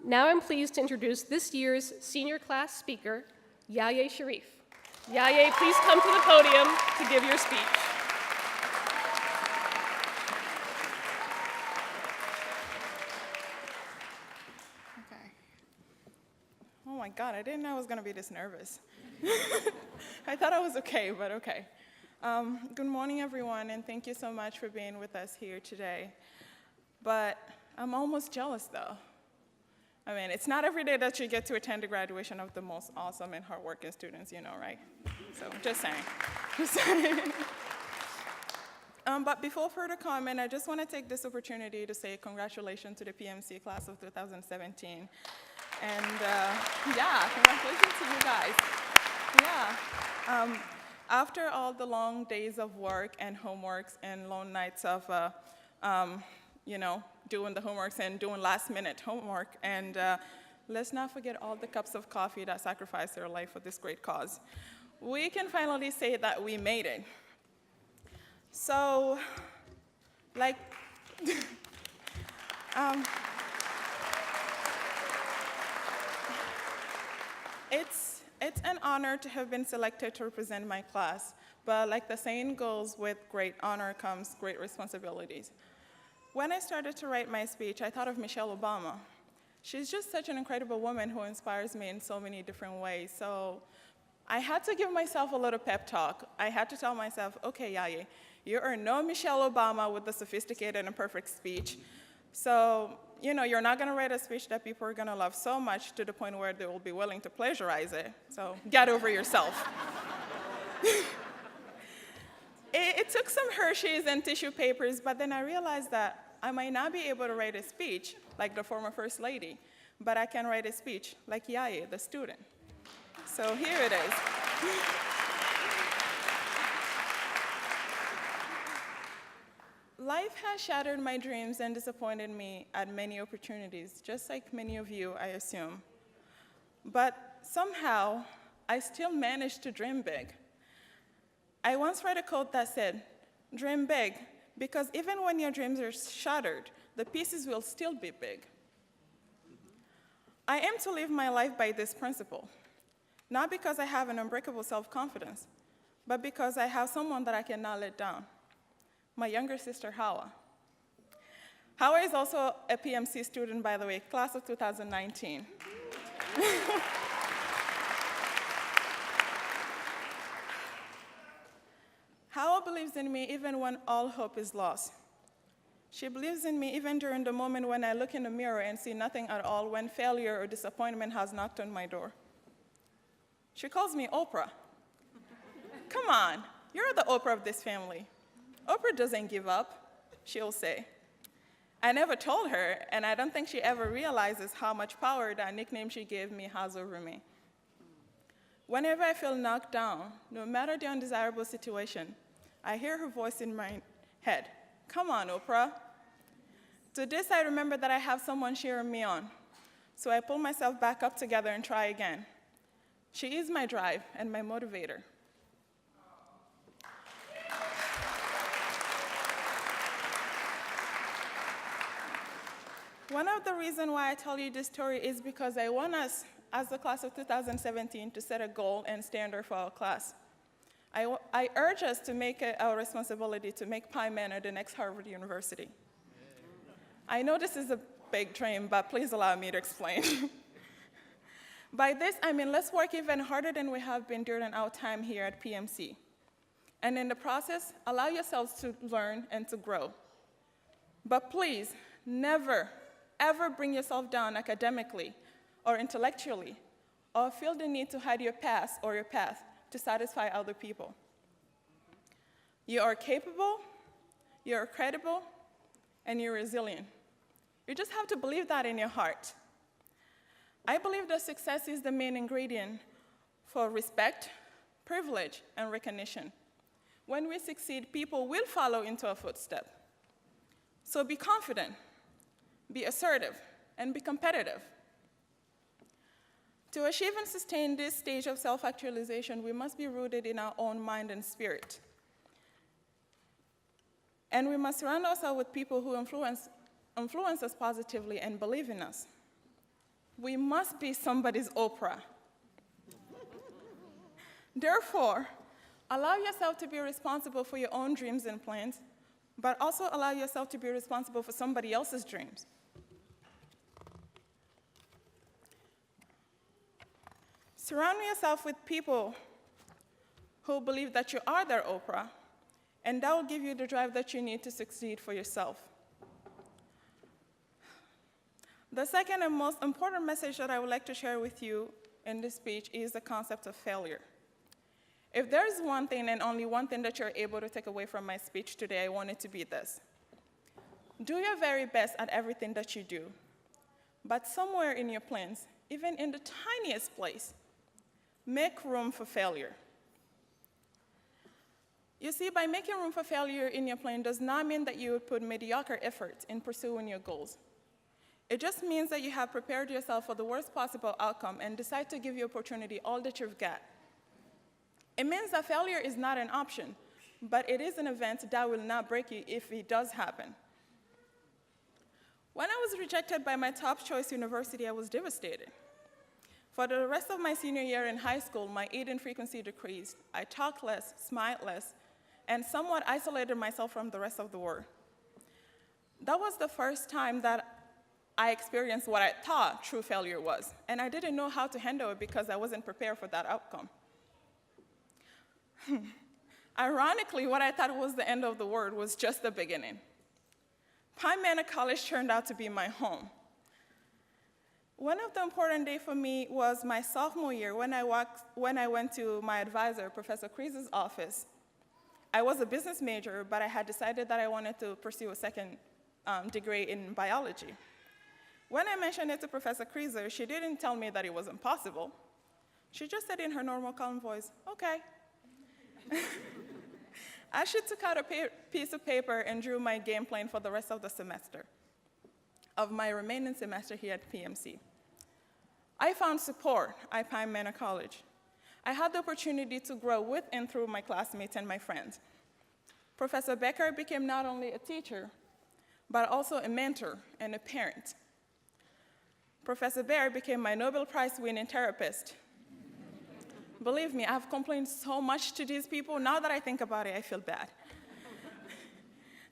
Now I'm pleased to introduce this year's senior class speaker, Yahya Sharif. Yahya, please come to the podium to give your speech. Okay. Oh my God, I didn't know I was gonna be this nervous. I thought I was okay, but okay. Good morning, everyone, and thank you so much for being with us here today. But I'm almost jealous, though. I mean, it's not every day that you get to attend the graduation of the most awesome and hardworking students, you know, right? So, just saying. Just saying. But before further comment, I just want to take this opportunity to say congratulations to the PMC class of 2017. And yeah, congratulations to you guys. Yeah. After all the long days of work and homeworks and long nights of, you know, doing the homeworks and doing last-minute homework, and let's not forget all the cups of coffee that sacrificed their life for this great cause. We can finally say that we made it. So, like, it's an honor to have been selected to represent my class, but like the saying goes, with great honor comes great responsibilities. When I started to write my speech, I thought of Michelle Obama. She's just such an incredible woman who inspires me in so many different ways. So I had to give myself a little pep talk. I had to tell myself, okay, Yahya, you are no Michelle Obama with the sophisticated and perfect speech. So, you know, you're not gonna write a speech that people are gonna love so much to the point where they will be willing to plagiarize it. So get over yourself. It took some Hershey's and tissue papers, but then I realized that I might not be able to write a speech like the former First Lady, but I can write a speech like Yahya, the student. So here it is. Life has shattered my dreams and disappointed me at many opportunities, just like many of you, I assume. But somehow, I still managed to dream big. I once read a quote that said, "Dream big, because even when your dreams are shattered, the pieces will still be big." I aim to live my life by this principle, not because I have an unbreakable self-confidence, but because I have someone that I cannot let down, my younger sister, Hawa. Hawa is also a PMC student, by the way, class of 2019. Hawa believes in me even when all hope is lost. She believes in me even during the moment when I look in the mirror and see nothing at all, when failure or disappointment has knocked on my door. She calls me Oprah. Come on, you're the Oprah of this family. Oprah doesn't give up, she'll say. I never told her, and I don't think she ever realizes how much power that nickname she gave me has over me. Whenever I feel knocked down, no matter the undesirable situation, I hear her voice in my head. Come on, Oprah. To this, I remember that I have someone cheering me on. So I pull myself back up together and try again. She is my drive and my motivator. One of the reasons why I tell you this story is because I want us, as the class of 2017, to set a goal and standard for our class. I urge us to make it our responsibility to make Pi Manor the next Harvard University. I know this is a big dream, but please allow me to explain. By this, I mean let's work even harder than we have been during our time here at PMC. And in the process, allow yourselves to learn and to grow. But please, never, ever bring yourself down academically or intellectually, or feel the need to hide your past or your path to satisfy other people. You are capable, you're credible, and you're resilient. You just have to believe that in your heart. I believe that success is the main ingredient for respect, privilege, and recognition. When we succeed, people will follow into our footsteps. So be confident, be assertive, and be competitive. To achieve and sustain this stage of self-actualization, we must be rooted in our own mind and spirit. And we must surround ourselves with people who influence us positively and believe in us. We must be somebody's Oprah. Therefore, allow yourself to be responsible for your own dreams and plans, but also allow yourself to be responsible for somebody else's dreams. Surround yourself with people who believe that you are their Oprah, and that will give you the drive that you need to succeed for yourself. The second and most important message that I would like to share with you in this speech is the concept of failure. If there is one thing and only one thing that you're able to take away from my speech today, I want it to be this. Do your very best at everything that you do, but somewhere in your plans, even in the tiniest place, make room for failure. You see, by making room for failure in your plan does not mean that you would put mediocre effort in pursuing your goals. It just means that you have prepared yourself for the worst possible outcome and decide to give your opportunity all that you've got. It means that failure is not an option, but it is an event that will not break you if it does happen. When I was rejected by my top choice university, I was devastated. For the rest of my senior year in high school, my eating frequency decreased. I talked less, smiled less, and somewhat isolated myself from the rest of the world. That was the first time that I experienced what I thought true failure was, and I didn't know how to handle it because I wasn't prepared for that outcome. Ironically, what I thought was the end of the world was just the beginning. Pi Manor College turned out to be my home. One of the important days for me was my sophomore year when I went to my advisor, Professor Kreese's office. I was a business major, but I had decided that I wanted to pursue a second degree in biology. When I mentioned it to Professor Kreese, she didn't tell me that it was impossible. She just said in her normal calm voice, okay. She took out a piece of paper and drew my game plan for the rest of the semester, of my remaining semester here at PMC. I found support at Pi Manor College. I had the opportunity to grow with and through my classmates and my friends. Professor Becker became not only a teacher, but also a mentor and a parent. Professor Bear became my Nobel Prize-winning therapist. Believe me, I've complained so much to these people. Now that I think about it, I feel bad.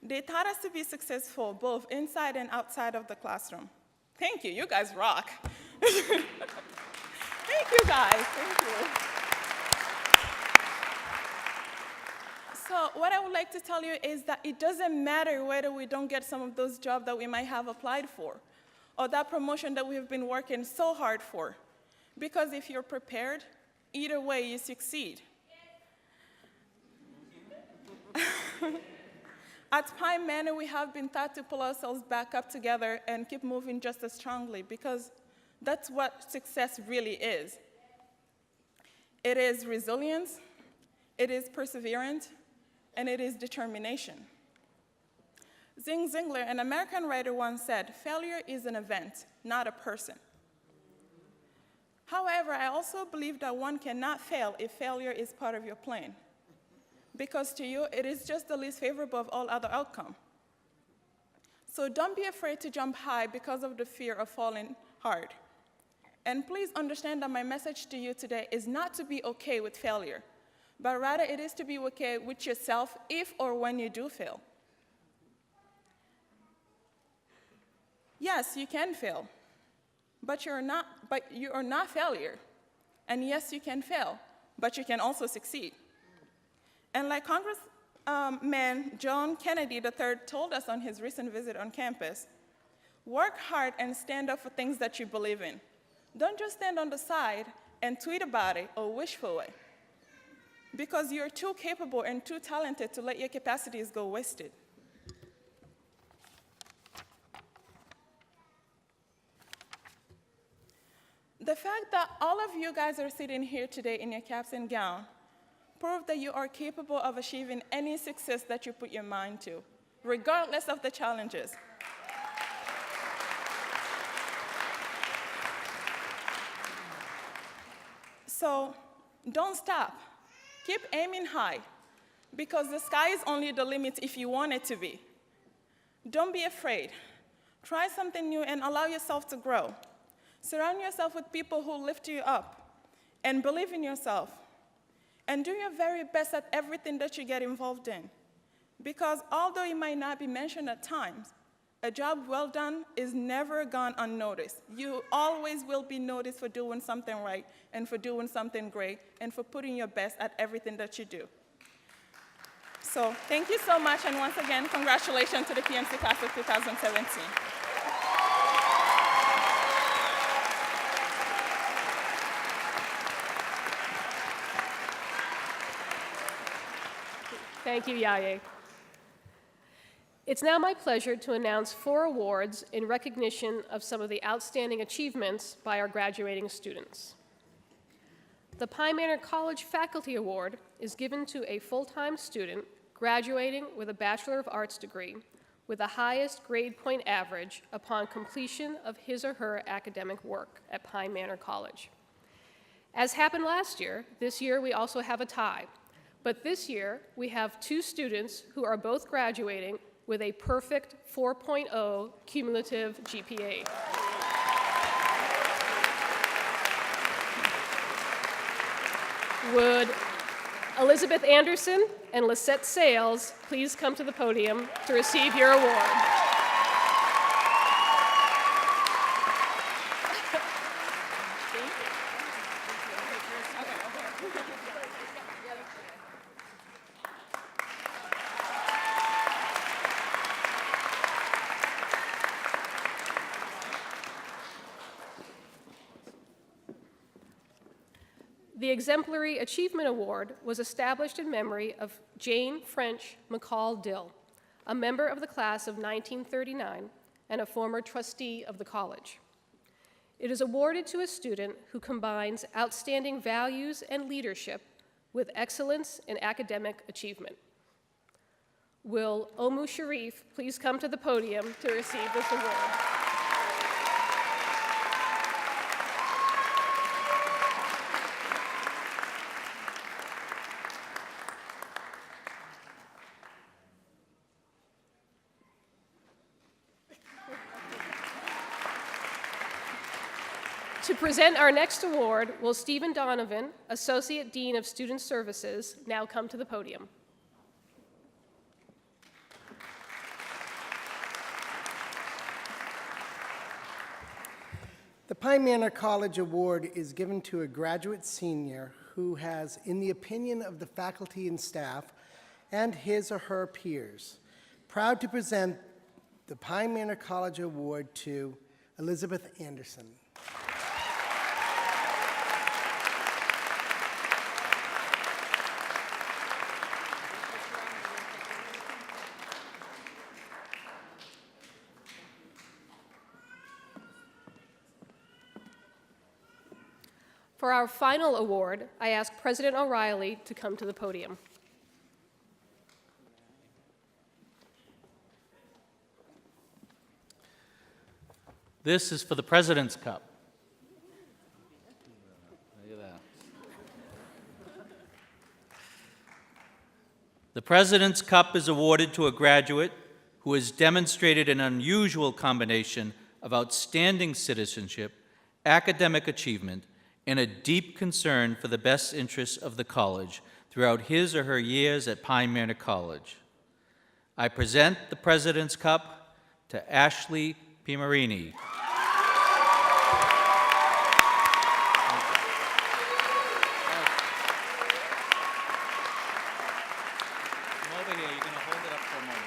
They taught us to be successful both inside and outside of the classroom. Thank you, you guys rock. Thank you guys, thank you. So what I would like to tell you is that it doesn't matter whether we don't get some of those jobs that we might have applied for, or that promotion that we've been working so hard for. Because if you're prepared, either way you succeed. At Pine Manor, we have been taught to pull ourselves back up together and keep moving just as strongly, because that's what success really is. It is resilience, it is perseverance, and it is determination. Zig Ziglar, an American writer, once said, "Failure is an event, not a person." However, I also believe that one cannot fail if failure is part of your plan, because to you, it is just the least favorable of all other outcomes. So don't be afraid to jump high because of the fear of falling hard. And please understand that my message to you today is not to be okay with failure, but rather it is to be okay with yourself if or when you do fail. Yes, you can fail, but you are not failure. And yes, you can fail, but you can also succeed. And like Congressman John Kennedy III told us on his recent visit on campus, work hard and stand up for things that you believe in. Don't just stand on the side and tweet about it or wish for it, because you're too capable and too talented to let your capacities go wasted. The fact that all of you guys are sitting here today in your caps and gown prove that you are capable of achieving any success that you put your mind to, regardless of the challenges. So don't stop. Keep aiming high, because the sky is only the limit if you want it to be. Don't be afraid. Try something new and allow yourself to grow. Surround yourself with people who lift you up and believe in yourself. And do your very best at everything that you get involved in. Because although it might not be mentioned at times, a job well done is never gone unnoticed. You always will be noticed for doing something right and for doing something great and for putting your best at everything that you do. So thank you so much, and once again, congratulations to the PMC class of 2017. Thank you, Yaye. It's now my pleasure to announce 4 awards in recognition of some of the outstanding achievements by our graduating students. The Pine Manor College Faculty Award is given to a full-time student graduating with a Bachelor of Arts degree with the highest grade point average upon completion of his or her academic work at Pine Manor College. As happened last year, this year we also have a tie. But this year, we have 2 students who are both graduating with a perfect 4.0 cumulative GPA. Would Elizabeth Anderson and Lisette Sales please come to the podium to receive your award? The Exemplary Achievement Award was established in memory of Jane French McCall Dill, a member of the class of 1939 and a former trustee of the college. It is awarded to a student who combines outstanding values and leadership with excellence in academic achievement. Will Omu Sharif please come to the podium to receive this award? To present our next award, will Stephen Donovan, Associate Dean of Student Services, now come to the podium. The Pine Manor College Award is given to a graduate senior who has, in the opinion of the faculty and staff and his or her peers, proud to present the Pine Manor College Award to Elizabeth Anderson. For our final award, I ask President O'Reilly to come to the podium. This is for the President's Cup. Look at that. The President's Cup is awarded to a graduate who has demonstrated an unusual combination of outstanding citizenship, academic achievement, and a deep concern for the best interests of the college throughout his or her years at Pine Manor College. I present the President's Cup to Ashley Pimarini. Come over here, you're going to hold it up for a moment.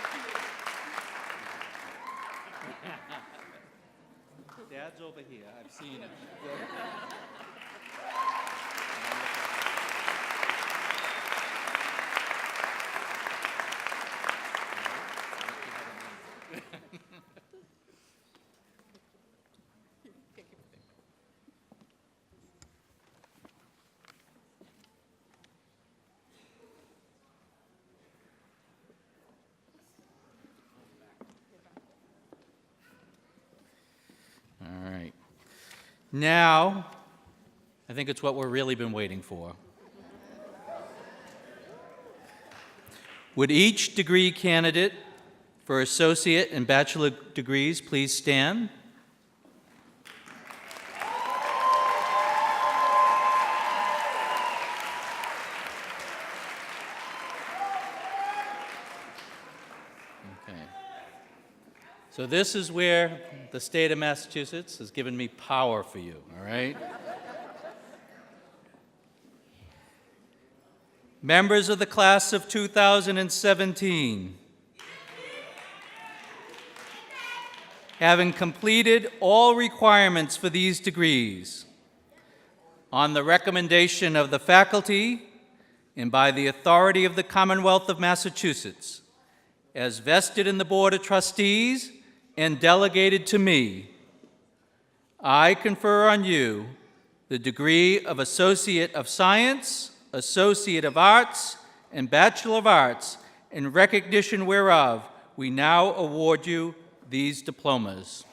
Dad's over here, I've seen him. All right. Now, I think it's what we've really been waiting for. Would each degree candidate for associate and bachelor degrees please stand? Okay. So this is where the state of Massachusetts has given me power for you, all right? Members of the class of 2017, having completed all requirements for these degrees, on the recommendation of the faculty and by the authority of the Commonwealth of Massachusetts, as vested in the Board of Trustees and delegated to me, I confer on you the degree of Associate of Science, Associate of Arts, and Bachelor of Arts, in recognition whereof we now award you these diplomas.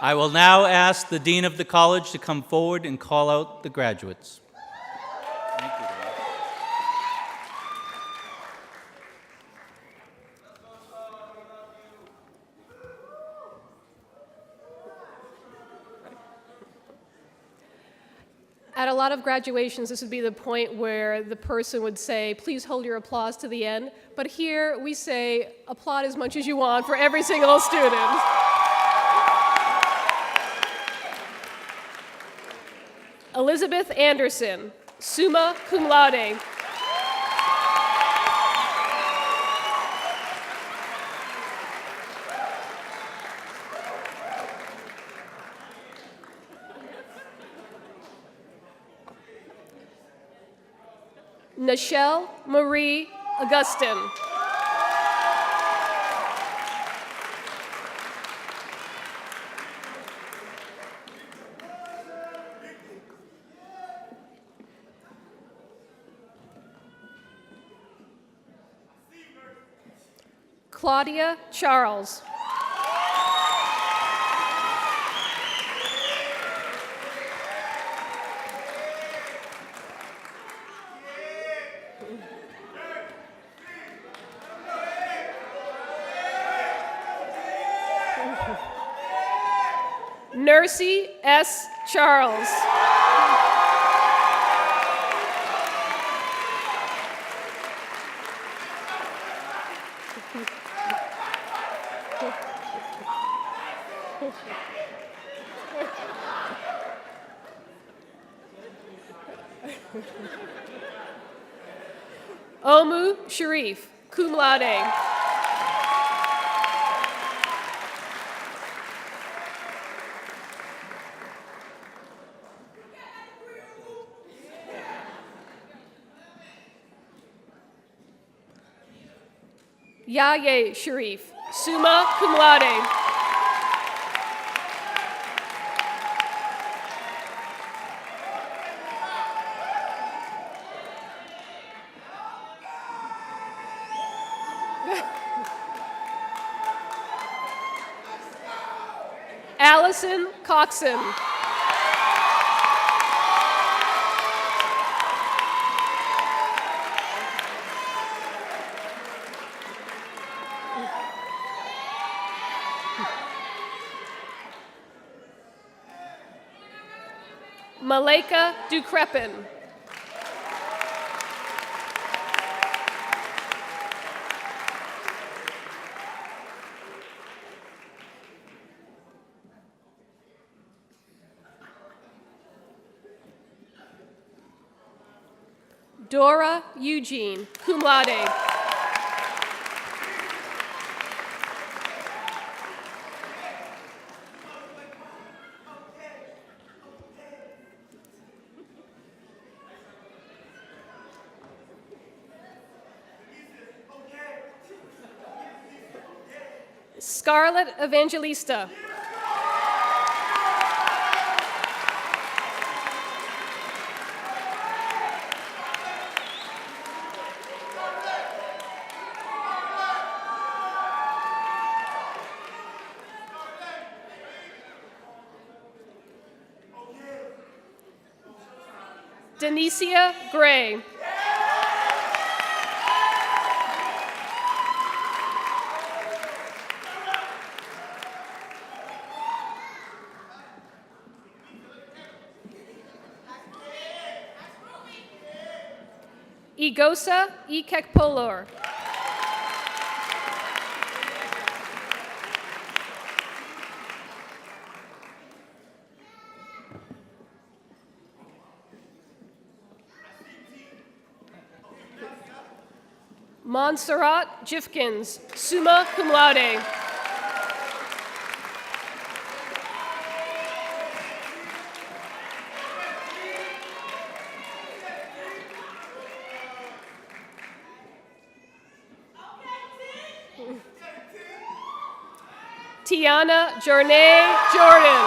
I will now ask the Dean of the College to come forward and call out the graduates. Thank you, Dave. At a lot of graduations, this would be the point where the person would say, please hold your applause to the end. But here we say, applaud as much as you want for every single student. Elizabeth Anderson, summa cum laude. Nichelle Marie Augustin. Claudia Charles. Nursey S. Charles. Omu Sharif, cum laude. Yaye Sharif, summa cum laude. Allison Coxon. Maleka Ducrepin. Dora Eugene, cum laude. Scarlett Evangelista. Denicia Gray. Igosa Ikekpolor. Montserrat Jifkins, summa cum laude. Tiana Jornay Jordan.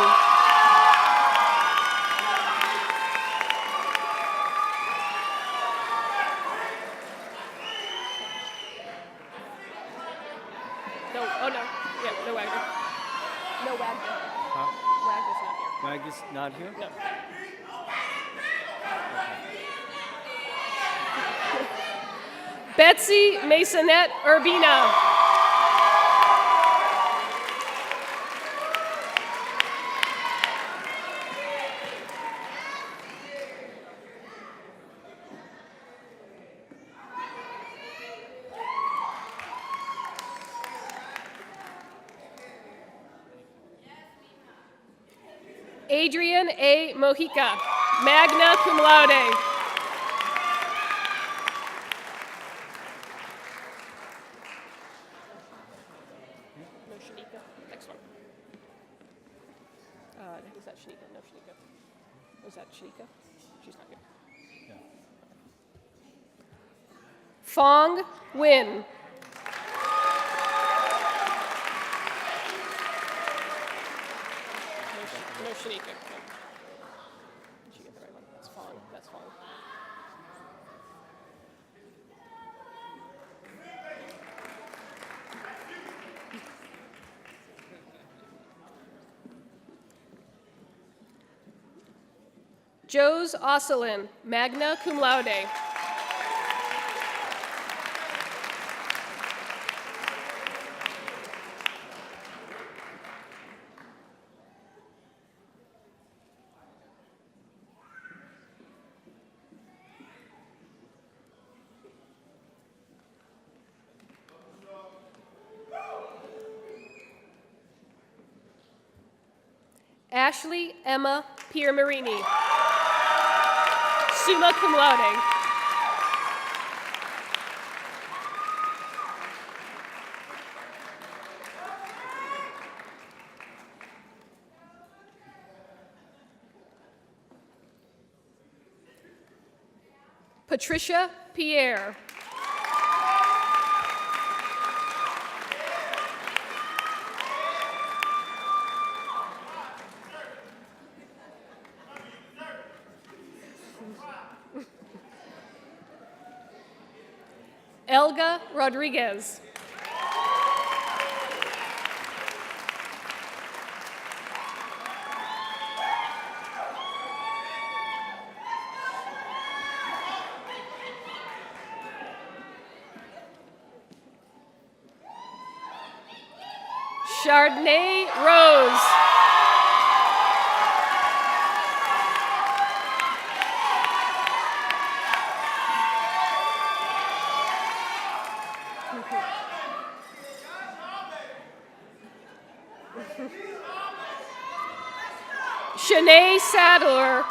No, oh no, yeah, no Wagner. No Wagner. Huh? Wagner's not here. Wagner's not here? No. Betsy Masonette Urbina. Adrian A. Mojica, magna cum laude. No Shanika. Next one. Is that Shanika? No Shanika. Was that Shanika? She's not here. Fong Win. No Shanika. No. Did you get the right one? That's Fong. That's Fong. Jose Osselin, magna cum laude. Ashley Emma Piermarini, summa cum laude. Patricia Pierre. Elga Rodriguez. Chardonnay Rose. Shanae Sadler,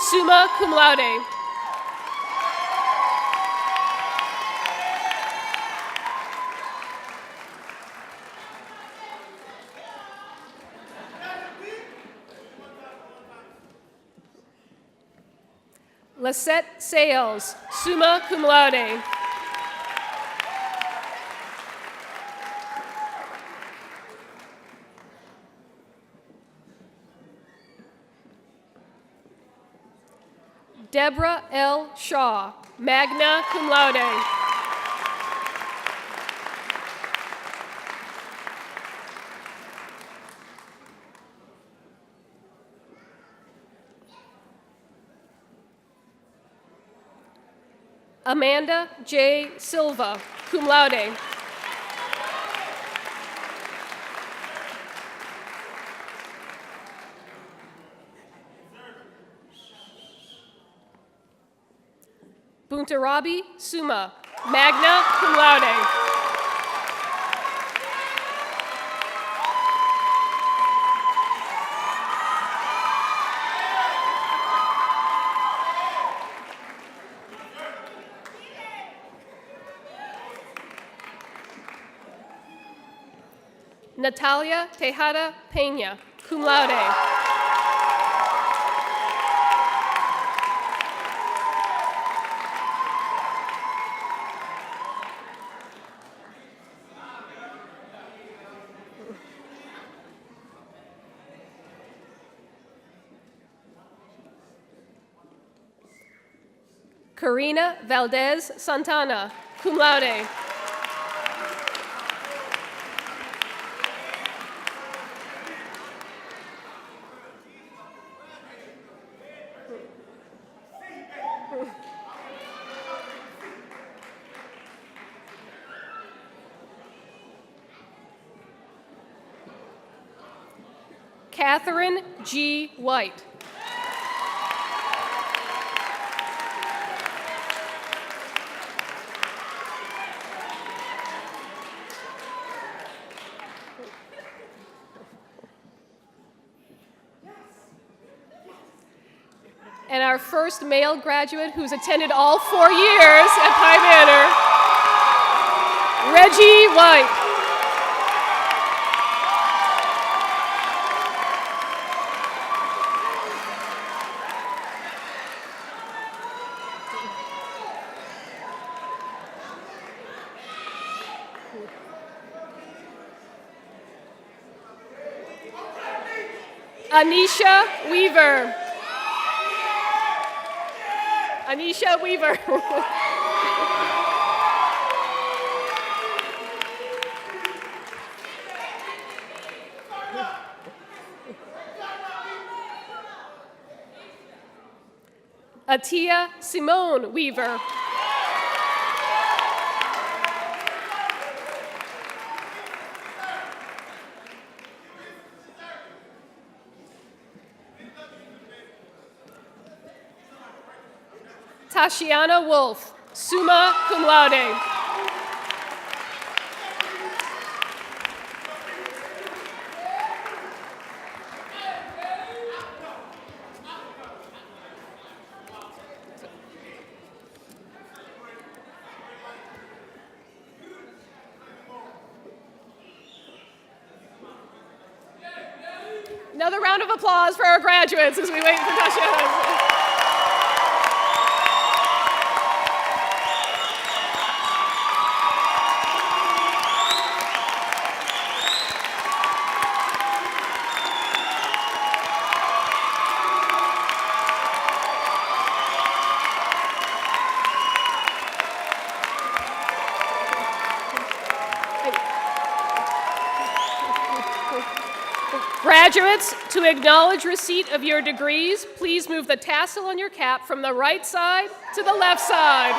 summa cum laude. Lisette Sales, summa cum laude. Deborah L. Shaw, magna cum laude. Amanda J. Silva, cum laude. Buntarabi Summa, magna cum laude. Natalia Tejada Peña, cum laude. Karina Valdez Santana, cum laude. Catherine G. White. And our first male graduate who's attended all 4 years at Pine Manor, Reggie White. Anisha Weaver. Anisha Weaver. Atia Simone Weaver. Tashiana Wolf, summa cum laude. Another round of applause for our graduates as we wait for Tashiana. Graduates, to acknowledge receipt of your degrees, please move the tassel on your cap from the right side to the left side.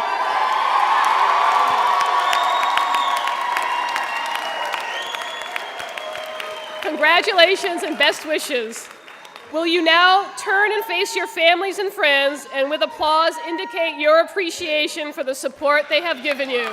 Congratulations and best wishes. Will you now turn and face your families and friends and with applause indicate your appreciation for the support they have given you?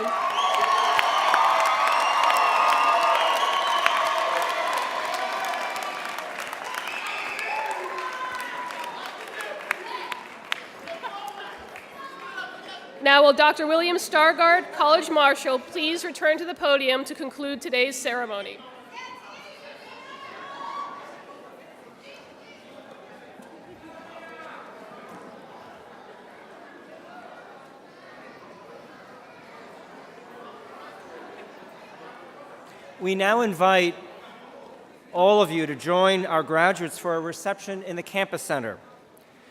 Now will Dr. William Stargard, College Marshal, please return to the podium to conclude today's ceremony. We now invite all of you to join our graduates for a reception in the campus center.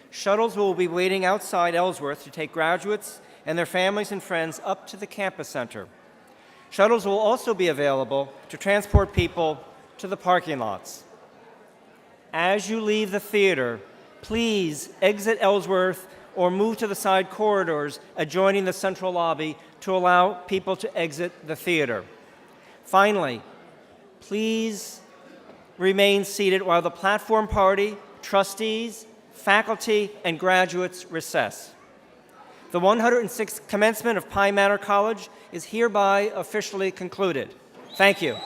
Shuttles will be waiting outside Ellsworth to take graduates and their families and friends up to the campus center. Shuttles will also be available to transport people to the parking lots. As you leave the theater, please exit Ellsworth or move to the side corridors adjoining the central lobby to allow people to exit the theater. Finally, please remain seated while the platform party, trustees, faculty, and graduates recess. The 106th commencement of Pine Manor College is hereby officially concluded. Thank you.